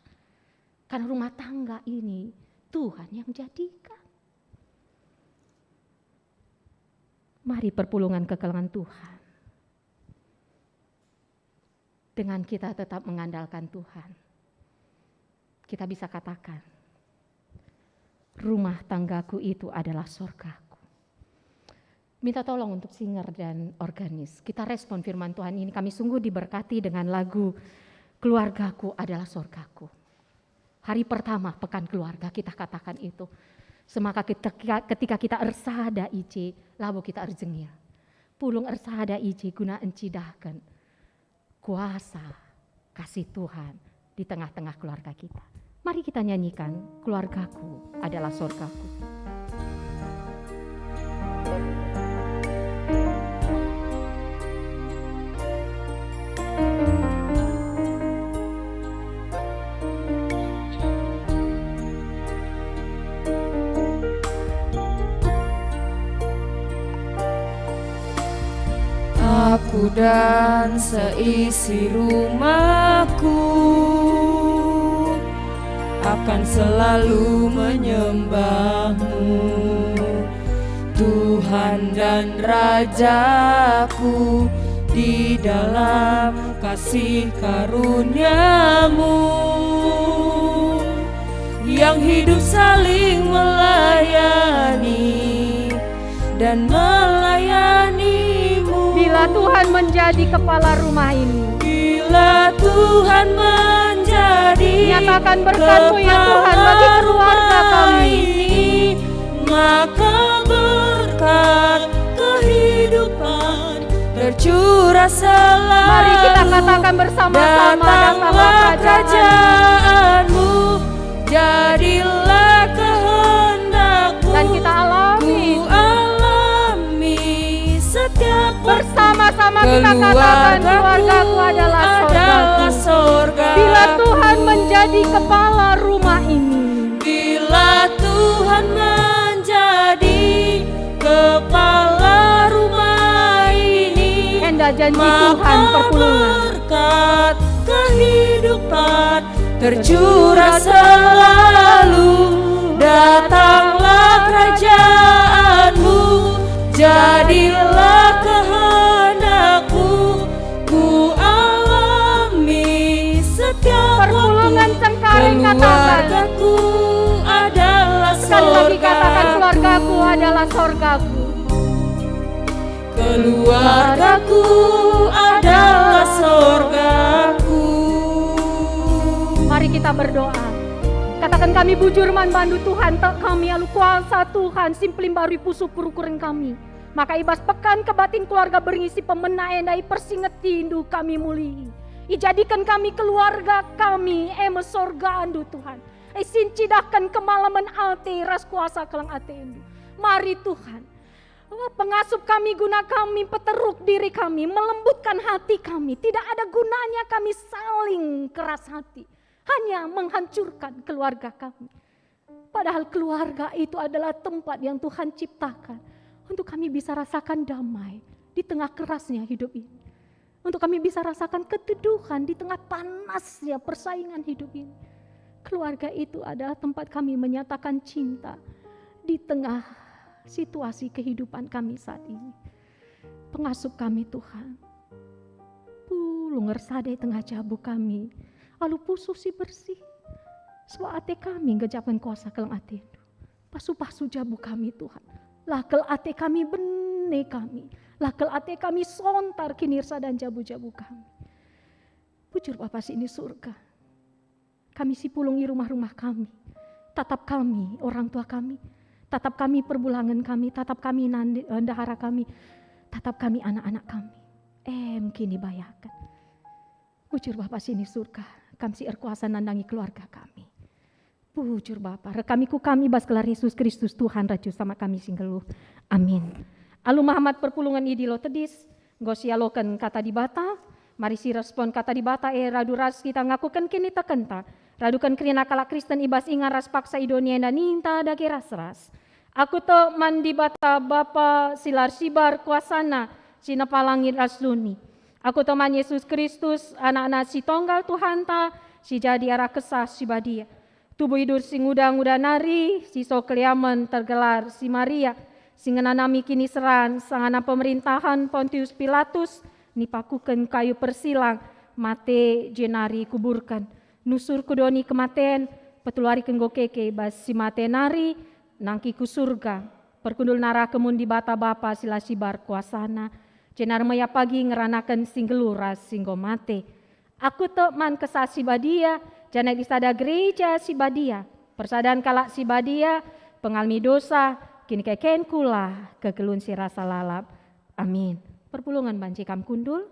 Karena rumah tangga ini Tuhan yang jadikan. Mari perpulungan kekelangan Tuhan. Dengan kita tetap mengandalkan Tuhan. Kita bisa katakan, rumah tanggaku itu adalah surgaku. Minta tolong untuk singer dan organis. Kita respon firman Tuhan ini. Kami sungguh diberkati dengan lagu Keluargaku adalah Sorgaku. Hari pertama pekan keluarga kita katakan itu. Semaka ketika kita ersada ice, labu kita erjengil. Pulung ersada ice guna encidahkan kuasa kasih Tuhan di tengah-tengah keluarga kita. Mari kita nyanyikan Keluargaku adalah Sorgaku. Aku dan seisi rumahku akan selalu menyembah-Mu, Tuhan dan Rajaku, di dalam kasih karunia-Mu yang hidup saling melayani dan melayani-Mu. Bila Tuhan menjadi kepala rumah ini, bila Tuhan menjadi nyatakan berkat-Mu ya Tuhan bagi keluarga kami, maka berkat kehidupan tercurah selalu. Mari kita katakan bersama-sama, datanglah kerajaan-Mu, jadilah kehendak-Mu, dan kita alami setiap bersama-sama kita katakan keluargaku adalah sorgaku. Bila Tuhan menjadi kepala rumah ini, bila Tuhan menjadi kepala rumah ini, Enda janji Tuhan perpulungan berkat kehidupan tercurah selalu. Datanglah kerajaan-Mu, jadilah kehendak-Mu, ku alami setiap perpulungan Cengkareng katakan. Keluargaku adalah Sekali lagi katakan sorgaku. keluargaku adalah sorgaku. Keluargaku adalah sorgaku. Mari kita berdoa. Katakan kami bujurman bandu Tuhan, tak kami alu kuasa Tuhan, simplim baru pusu purukuren kami. Maka ibas pekan kebatin keluarga berngisi pemenayan dai persingeti indu kami muli. Ijadikan kami keluarga kami sorga andu Tuhan. Sincidahkan kemalaman ate ras kuasa kelang ate indu. Mari Tuhan, pengasup kami guna kami, peteruk diri kami, melembutkan hati kami. Tidak ada gunanya kami saling keras hati, hanya menghancurkan keluarga kami. Padahal keluarga itu adalah tempat yang Tuhan ciptakan untuk kami bisa rasakan damai di tengah kerasnya hidup ini. Untuk kami bisa rasakan keteduhan di tengah panasnya persaingan hidup ini. Keluarga itu adalah tempat kami menyatakan cinta di tengah situasi kehidupan kami saat ini. Pengasup kami Tuhan, pulung ngersade tengah jabu kami, lalu pususi bersih. Swa ate kami ngejapkan kuasa kelang ate. Pasu-pasu jabu kami Tuhan. Lakel ate kami bene kami. Lakel ate kami sontar kinirsa dan jabu-jabu kami. Bujur Bapa sini surga. Kami si pulungi rumah-rumah kami. Tatap kami, orang tua kami. Tatap kami perbulangan kami. Tatap kami ndahara kami. Tatap kami anak-anak kami. Kini bayakan. Bujur Bapa sini surga. Kami si erkuasa nandangi keluarga kami. Bujur Bapa, rekamiku kami bas kelar Yesus Kristus Tuhan raju sama kami singgeluh. Amin. Alu Muhammad perpulungan idilo tedis, gosialokan kata di bata, mari si respon kata di bata radu ras kita ngakukan kini tekenta, radukan krina kala Kristen ibas ingan ras paksa idonia dan ninta dagi ras-ras. Aku to mandi bata Bapa silar sibar kuasana, sina palangi rasluni. Aku teman Yesus Kristus, anak-anak si tonggal Tuhan ta, si jadi arah kesah si badia. Tubuh hidur sing udah nari, si sokliamen tergelar si Maria, sing ngenanami kini seran, sangana pemerintahan Pontius Pilatus, nipakuken kayu persilang, mate jenari kuburkan, nusur kudoni kematen, petulari kenggokeke bas si mate nari, nangki ku surga, perkundul nara kemun di bata bapa sila sibar kuasana, cenar maya pagi ngeranakan singgelura singgo mate. Aku teman kesasi badia, janai disada gereja si badia, persadaan kalak si badia, pengalmi dosa, kini keken kula kegelun si rasa lalap. Amin. Perpulungan banci kam kundul.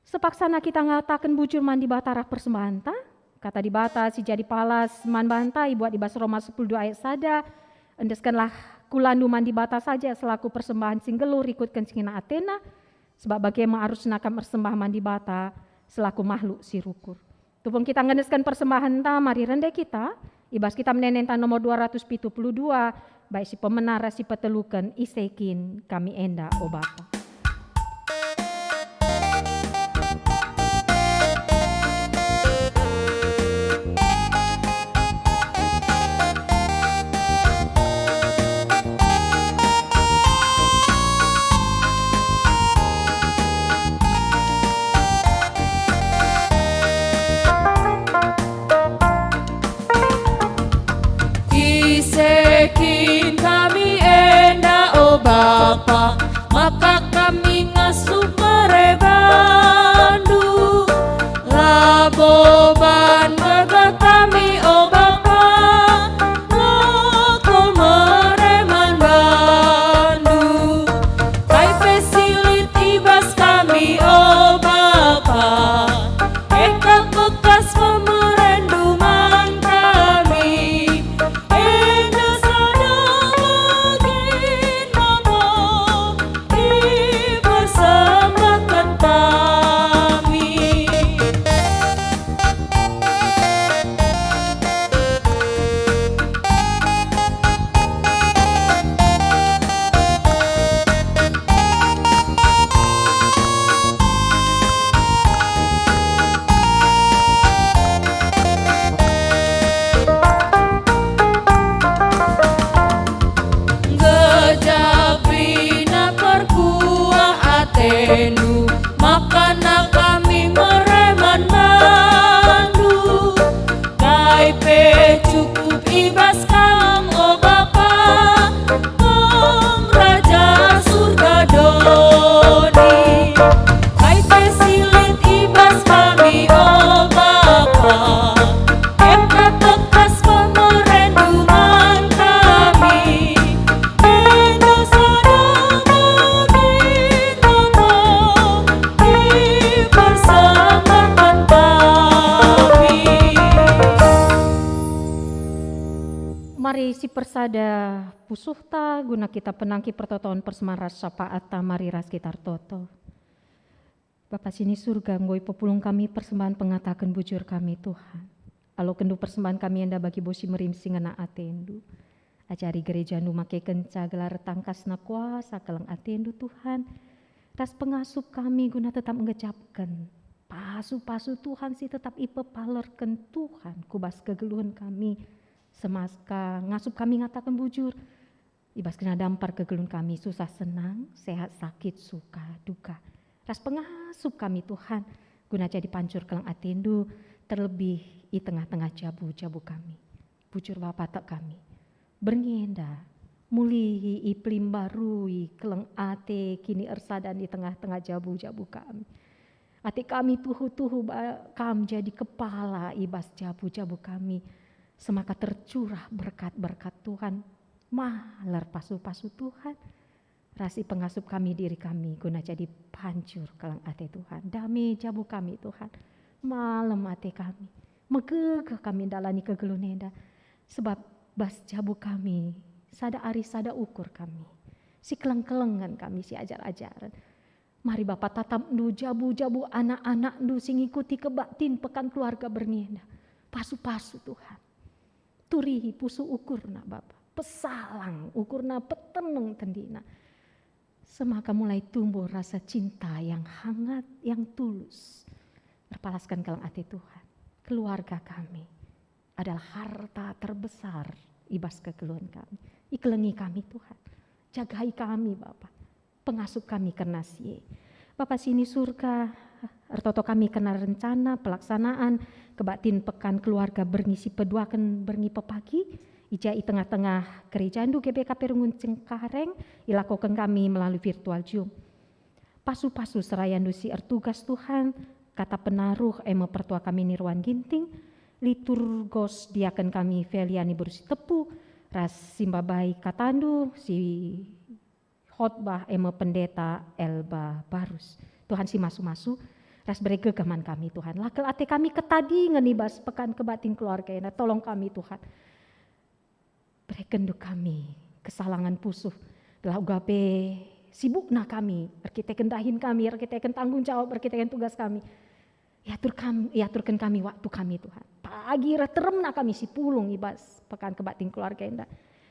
Sepaksana kita ngatakan bujur mandi batarah persembahan ta, kata di bata si jadi palas man bantai buat di bas Roma 10:2 ayat sada, endeskanlah kulandu mandi bata saja selaku persembahan singgelur ikutkan singina Athena, sebab bagaimana harus nakam persembah mandi bata selaku makhluk si rukur. Tupung kita ngendeskan persembahan ta, mari rendah kita, ibas kita menenenta nomor 272, baik si pemenara si petelukan isekin kami enda o Bapa. Isekin kami enda o Bapa, maka kami ngasuh merebandu laboban bega kami o Bapa, loko mereman bandu kai pesilit ibas kami o Bapa, eka bekas pemerenduman kami. Gejabina perkuah Athenu, makana kami mereman mandu, kai pe cukup ibas kam o Bapa, om Raja surga doni, kai pe silit ibas kami o Bapa, eka bekas pemerenduman kami. Mari si persada pusuhta guna kita penangki pertotoan persembahan rasa syafaat mari ras kita toto. Bapa sini surga ngoi populung kami persembahan pengatakan bujur kami Tuhan. Alo kendu persembahan kami enda bagi bosi merim singana atendu. Ajari gereja nu make kenca gelar tangkas na kuasa kelang atendu Tuhan. Tas pengasup kami guna tetap mengecapkan. Pasu-pasu Tuhan si tetap ipepalerkan Tuhan kubas kegeluhan kami. Semaska ngasup kami ngatakan bujur. Ibas kena dampar kegeluhan kami susah senang, sehat sakit, suka, duka. Tas pengasup kami Tuhan guna jadi pancur kelang atendu terlebih di tengah-tengah jabu-jabu kami. Bujur Bapa tak kami. Berngenda, mulihi iplim barui keleng ate kini ersadan di tengah-tengah jabu-jabu kami. Ate kami tuhu-tuhu kam jadi kepala ibas jabu-jabu kami. Semaka tercurah berkat-berkat Tuhan. Maler pasu-pasu Tuhan. Rasi pengasup kami diri kami guna jadi pancur kelang ate Tuhan. Damai jabu kami Tuhan. Malam ate kami. Megegah kami dalani kegelunenda. Sebab bas jabu kami, sada ari sada ukur kami. Si keleng-kelengan kami, si ajar-ajaran. Mari Bapak tatap nu jabu-jabu anak-anak nu sing ikuti kebaktin pekan keluarga bernienda. Pasu-pasu Tuhan. Turihi pusu ukurna Bapak. Pesalang ukurna peteneng tendina. Semaka mulai tumbuh rasa cinta yang hangat, yang tulus. Terpalaskan kelang hati Tuhan. Keluarga kami adalah harta terbesar ibas kekeluhan kami. Ikelengi kami Tuhan. Jagai kami Bapak. Pengasuh kami kena sie. Bapak sini surga, ertoto kami kena rencana pelaksanaan kebaktin pekan keluarga bernisi peduakan berngi pepagi. Ija i tengah-tengah gereja ndu GBK Perungun Cengkareng ilakukan kami melalui virtual Zoom. Pasu-pasu seraya ndu si ertugas Tuhan, kata penaruh pertua kami Nirwan Ginting, liturgos diaken kami Feliani Berusi Tepu, ras simbabai katandu si khotbah pendeta Elba Barus. Tuhan si masu-masu ras beri gegaman kami Tuhan. Lakel ate kami ketadi ngenibas pekan kebatin keluarga ena. Tolong kami Tuhan. Beri kendu kami kesalangan pusuh. Telah ugape sibukna kami. Kita kendahin kami, kita tanggung jawab, kita tugas kami. Yaturkan kami waktu kami Tuhan. Pagi teremna kami si pulung ibas pekan kebatin keluarga enda.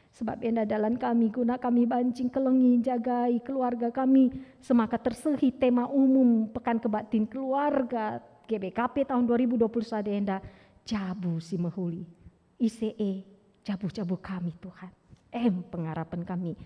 Sebab enda dalam kami guna kami bancing kelengi jagai keluarga kami semaka tersehi tema umum pekan kebatin keluarga GBKP tahun 2021 enda jabu si mehuli ICE jabu-jabu kami Tuhan pengharapan kami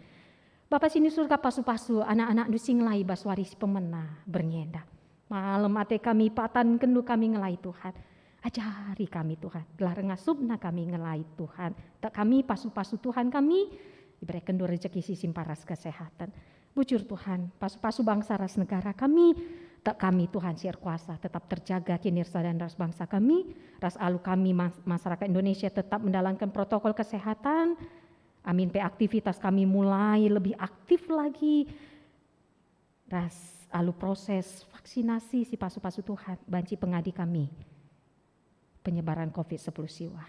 Bapak sini surga pasu-pasu anak-anak dusing lai baswari si pemena bernyenda malam ate kami patan kendu kami ngelai Tuhan. Ajari kami Tuhan, gelar ngasubna kami ngelai Tuhan. Tak kami pasu-pasu Tuhan kami, diberikan dua rezeki sisim paras kesehatan. Bujur Tuhan, pasu-pasu bangsa ras negara kami, tak kami Tuhan siar kuasa tetap terjaga kinirsa dan ras bangsa kami, ras alu kami masyarakat Indonesia tetap menjalankan protokol kesehatan. Amin aktivitas kami mulai lebih aktif lagi. Ras alu proses vaksinasi si pasu-pasu Tuhan, banci pengadi kami. Penyebaran COVID-10 siwa.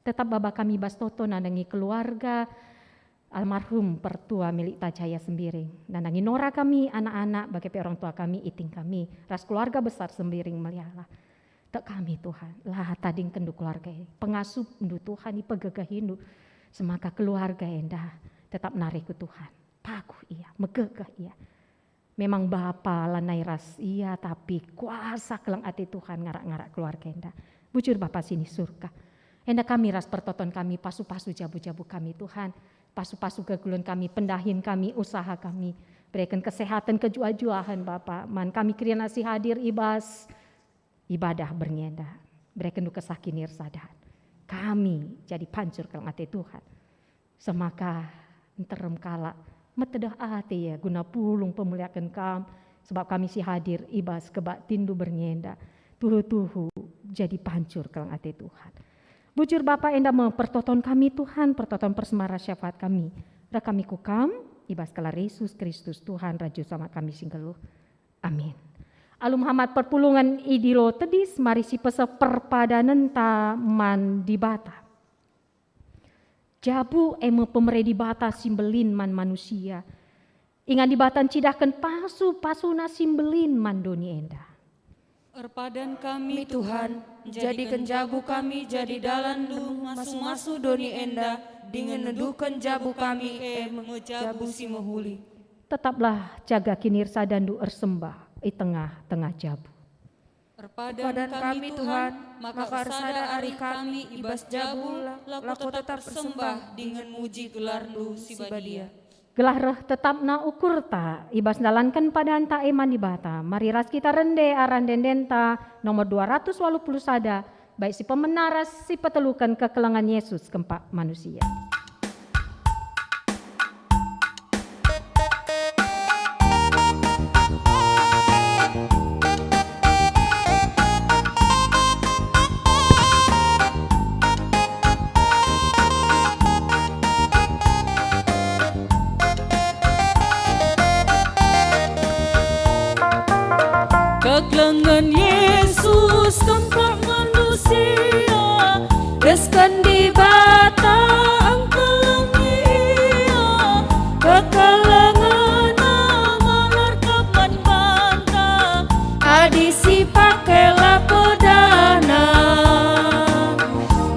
Tetap baba kami bastoto nandangi keluarga almarhum pertua milik Tajaya Sembiring. Nandangi nora kami, anak-anak, bagi orang tua kami, iting kami. Ras keluarga besar Sembiring meliala. Tak kami Tuhan, lah tading kendu keluarga. Pengasuh ndu Tuhan, ipegegah hindu. Semaka keluarga endah, tetap narik ke Tuhan. Paku iya, megegah iya. Memang Bapa lanai ras iya, tapi kuasa kelang ati Tuhan ngarak-ngarak keluarga endah. Bujur Bapa sini surga. Enda kami ras pertoton kami, pasu-pasu jabu-jabu kami Tuhan. Pasu-pasu gegulun kami, pendahin kami, usaha kami. Berikan kesehatan kejua-juahan Bapa. Man kami krianasi hadir ibas, ibadah bernyenda. Berikan duka sakinir sadar. Kami jadi pancur kelang ate Tuhan. Semaka enterem kala, metedah ate ya guna pulung pemuliakan kam. Sebab kami si hadir ibas kebak tindu bernyenda. Tuhu-tuhu jadi pancur kelang ate Tuhan. Bujur Bapa enda mempertoton kami Tuhan, pertoton persemara syafaat kami. Ra kami kukam, ibas kelar Yesus Kristus Tuhan raju sama kami singgeluh. Amin. Alum Muhammad perpulungan idilo tedis, mari si pesa perpadanan taman di bata. Jabu pemere di bata simbelin man manusia. Ingat di batan cidahkan pasu-pasuna simbelin man doni enda. Erpadan kami Tuhan, jadikan jabu kami jadi dalandu masu-masu doni enda, dengan neduhkan jabu kami jabu si mehuli. Tetaplah jaga kinirsa dandu ersembah di tengah-tengah jabu. Erpadan kami Tuhan, maka arsada ari kami ibas jabu, laku tetap bersembah dengan muji gelardu si badia. Gelah reh tetap na ukur ta, ibas dalankan padan ta eman di bata. Mari ras kita rende aran dendenta nomor 281, baik si pemenaras si petelukan kekelengan Yesus kempak manusia. Kekelengan Yesus tempat manusia, deskan di bata angkelengia, kekelengan amalar kapan banta, adisi pakailah pedana,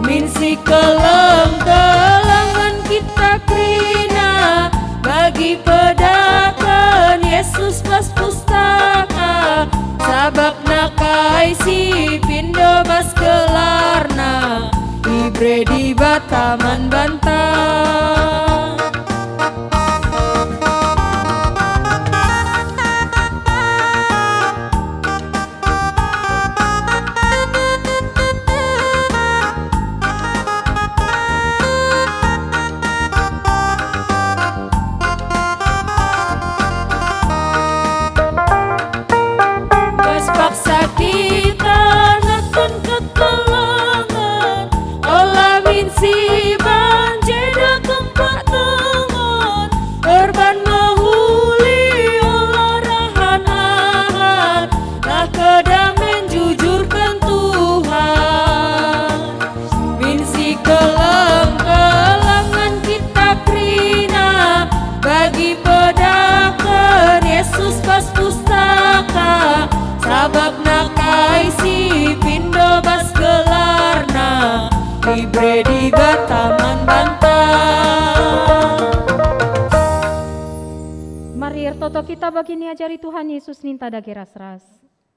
min si keleng-kelengan kita krina, bagi pedakan Yesus pas pustaka. Sabab nakai si pindo bas kelarna, ibre di bataman bantang. Toto kita begini ajari Tuhan Yesus ninta dage ras-ras.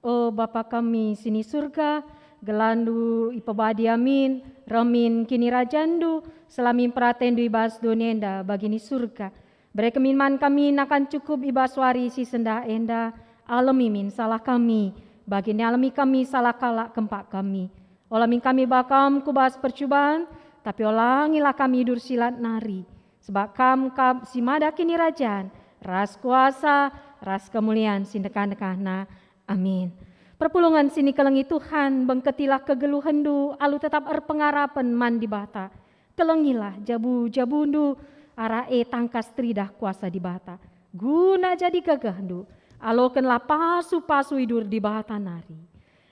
O Bapa kami sini surga, gelandu ipabadi amin, remin kini rajandu, selamin pratendu ibas donenda bagini surga. Berekeminman kami nakan cukup ibas wari si sendah enda, alamimin salah kami, bagini alami kami salah kalak kempak kami. Olamin kami bakam kubas percubaan, tapi olangilah kami hidur silat nari. Sebab kam si mada kini rajan, ras kuasa, ras kemuliaan sindeka-dekahna. Amin. Perpulungan sini kelengi Tuhan, bengketilah kegeluhendu, alu tetap erpengarapan mandi bata. Kelengilah jabu-jabundu, arae tangkas tridah kuasa di bata. Guna jadi gagahndu, alokenlah pasu-pasu hidur di bata nari.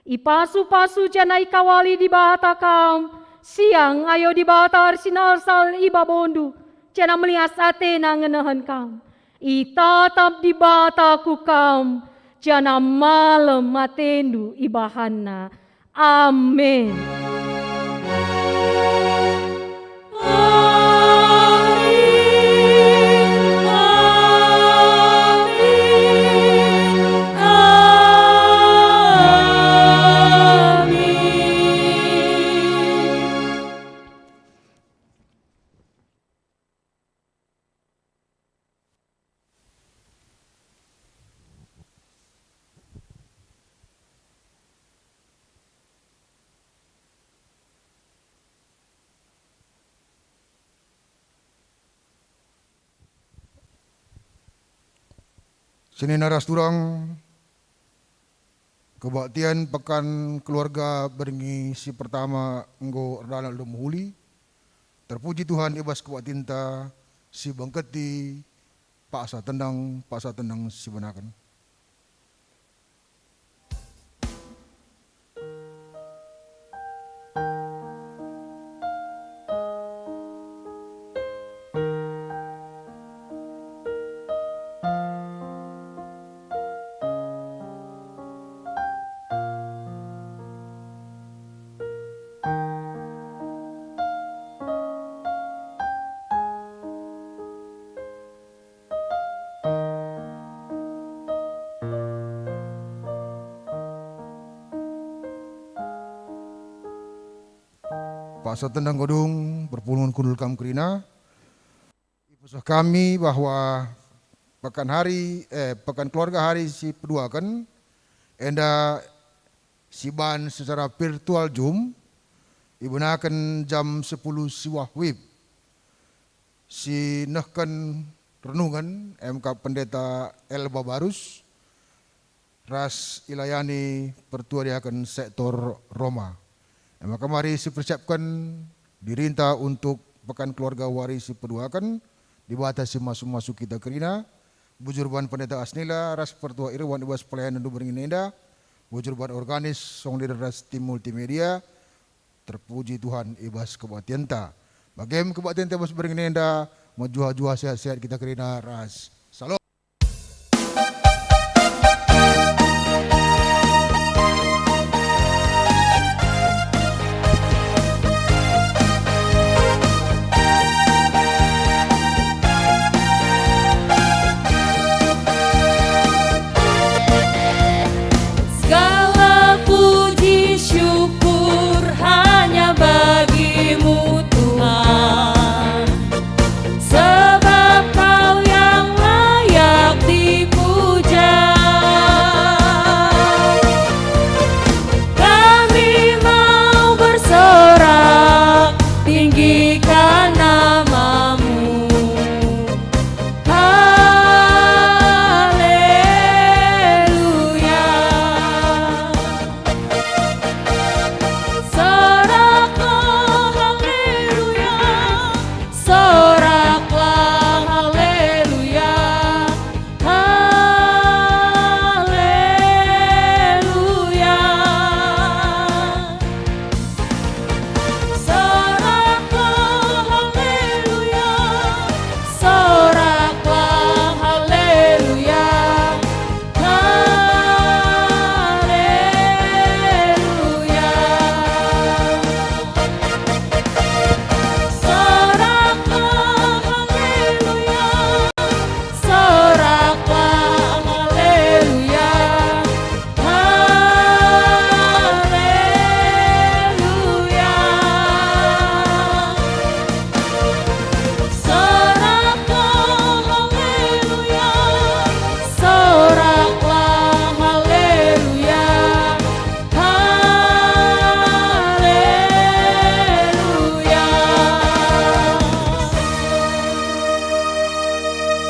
Ipasu-pasu janai kawali di bata kam, siang ayo di bata arsinar sal iba bondu, jana melihat atena ngenahan kam. Itatap di bataku kam, jana malam matendu ibahana. Amin. Sini naras turang kebaktian pekan keluarga beringi si pertama enggo erdana huli. Terpuji Tuhan ibas kebaktinta si bangketi pak asa tendang si benakan. Pak Satendang Godung berpulungan kudul kam kerina. Ipusah kami bahwa pekan keluarga hari si peduakan enda siban secara virtual Zoom ibunakan jam 10 siwah wib. Si nehkan renungan MK Pendeta Elba Barus ras ilayani pertuariakan sektor Roma. Maka mari sipersiapkan dirinta untuk pekan keluarga warisi peduakan dibatasi masuk-masuk kita kerina bujurban pendeta Asnila ras pertua irwan ibas pelayanan du beringinenda bujurban organis song leader ras tim multimedia terpuji Tuhan ibas kebatienta bagem kebatienta ibas beringinenda majuha-juha sehat-sehat kita kerina ras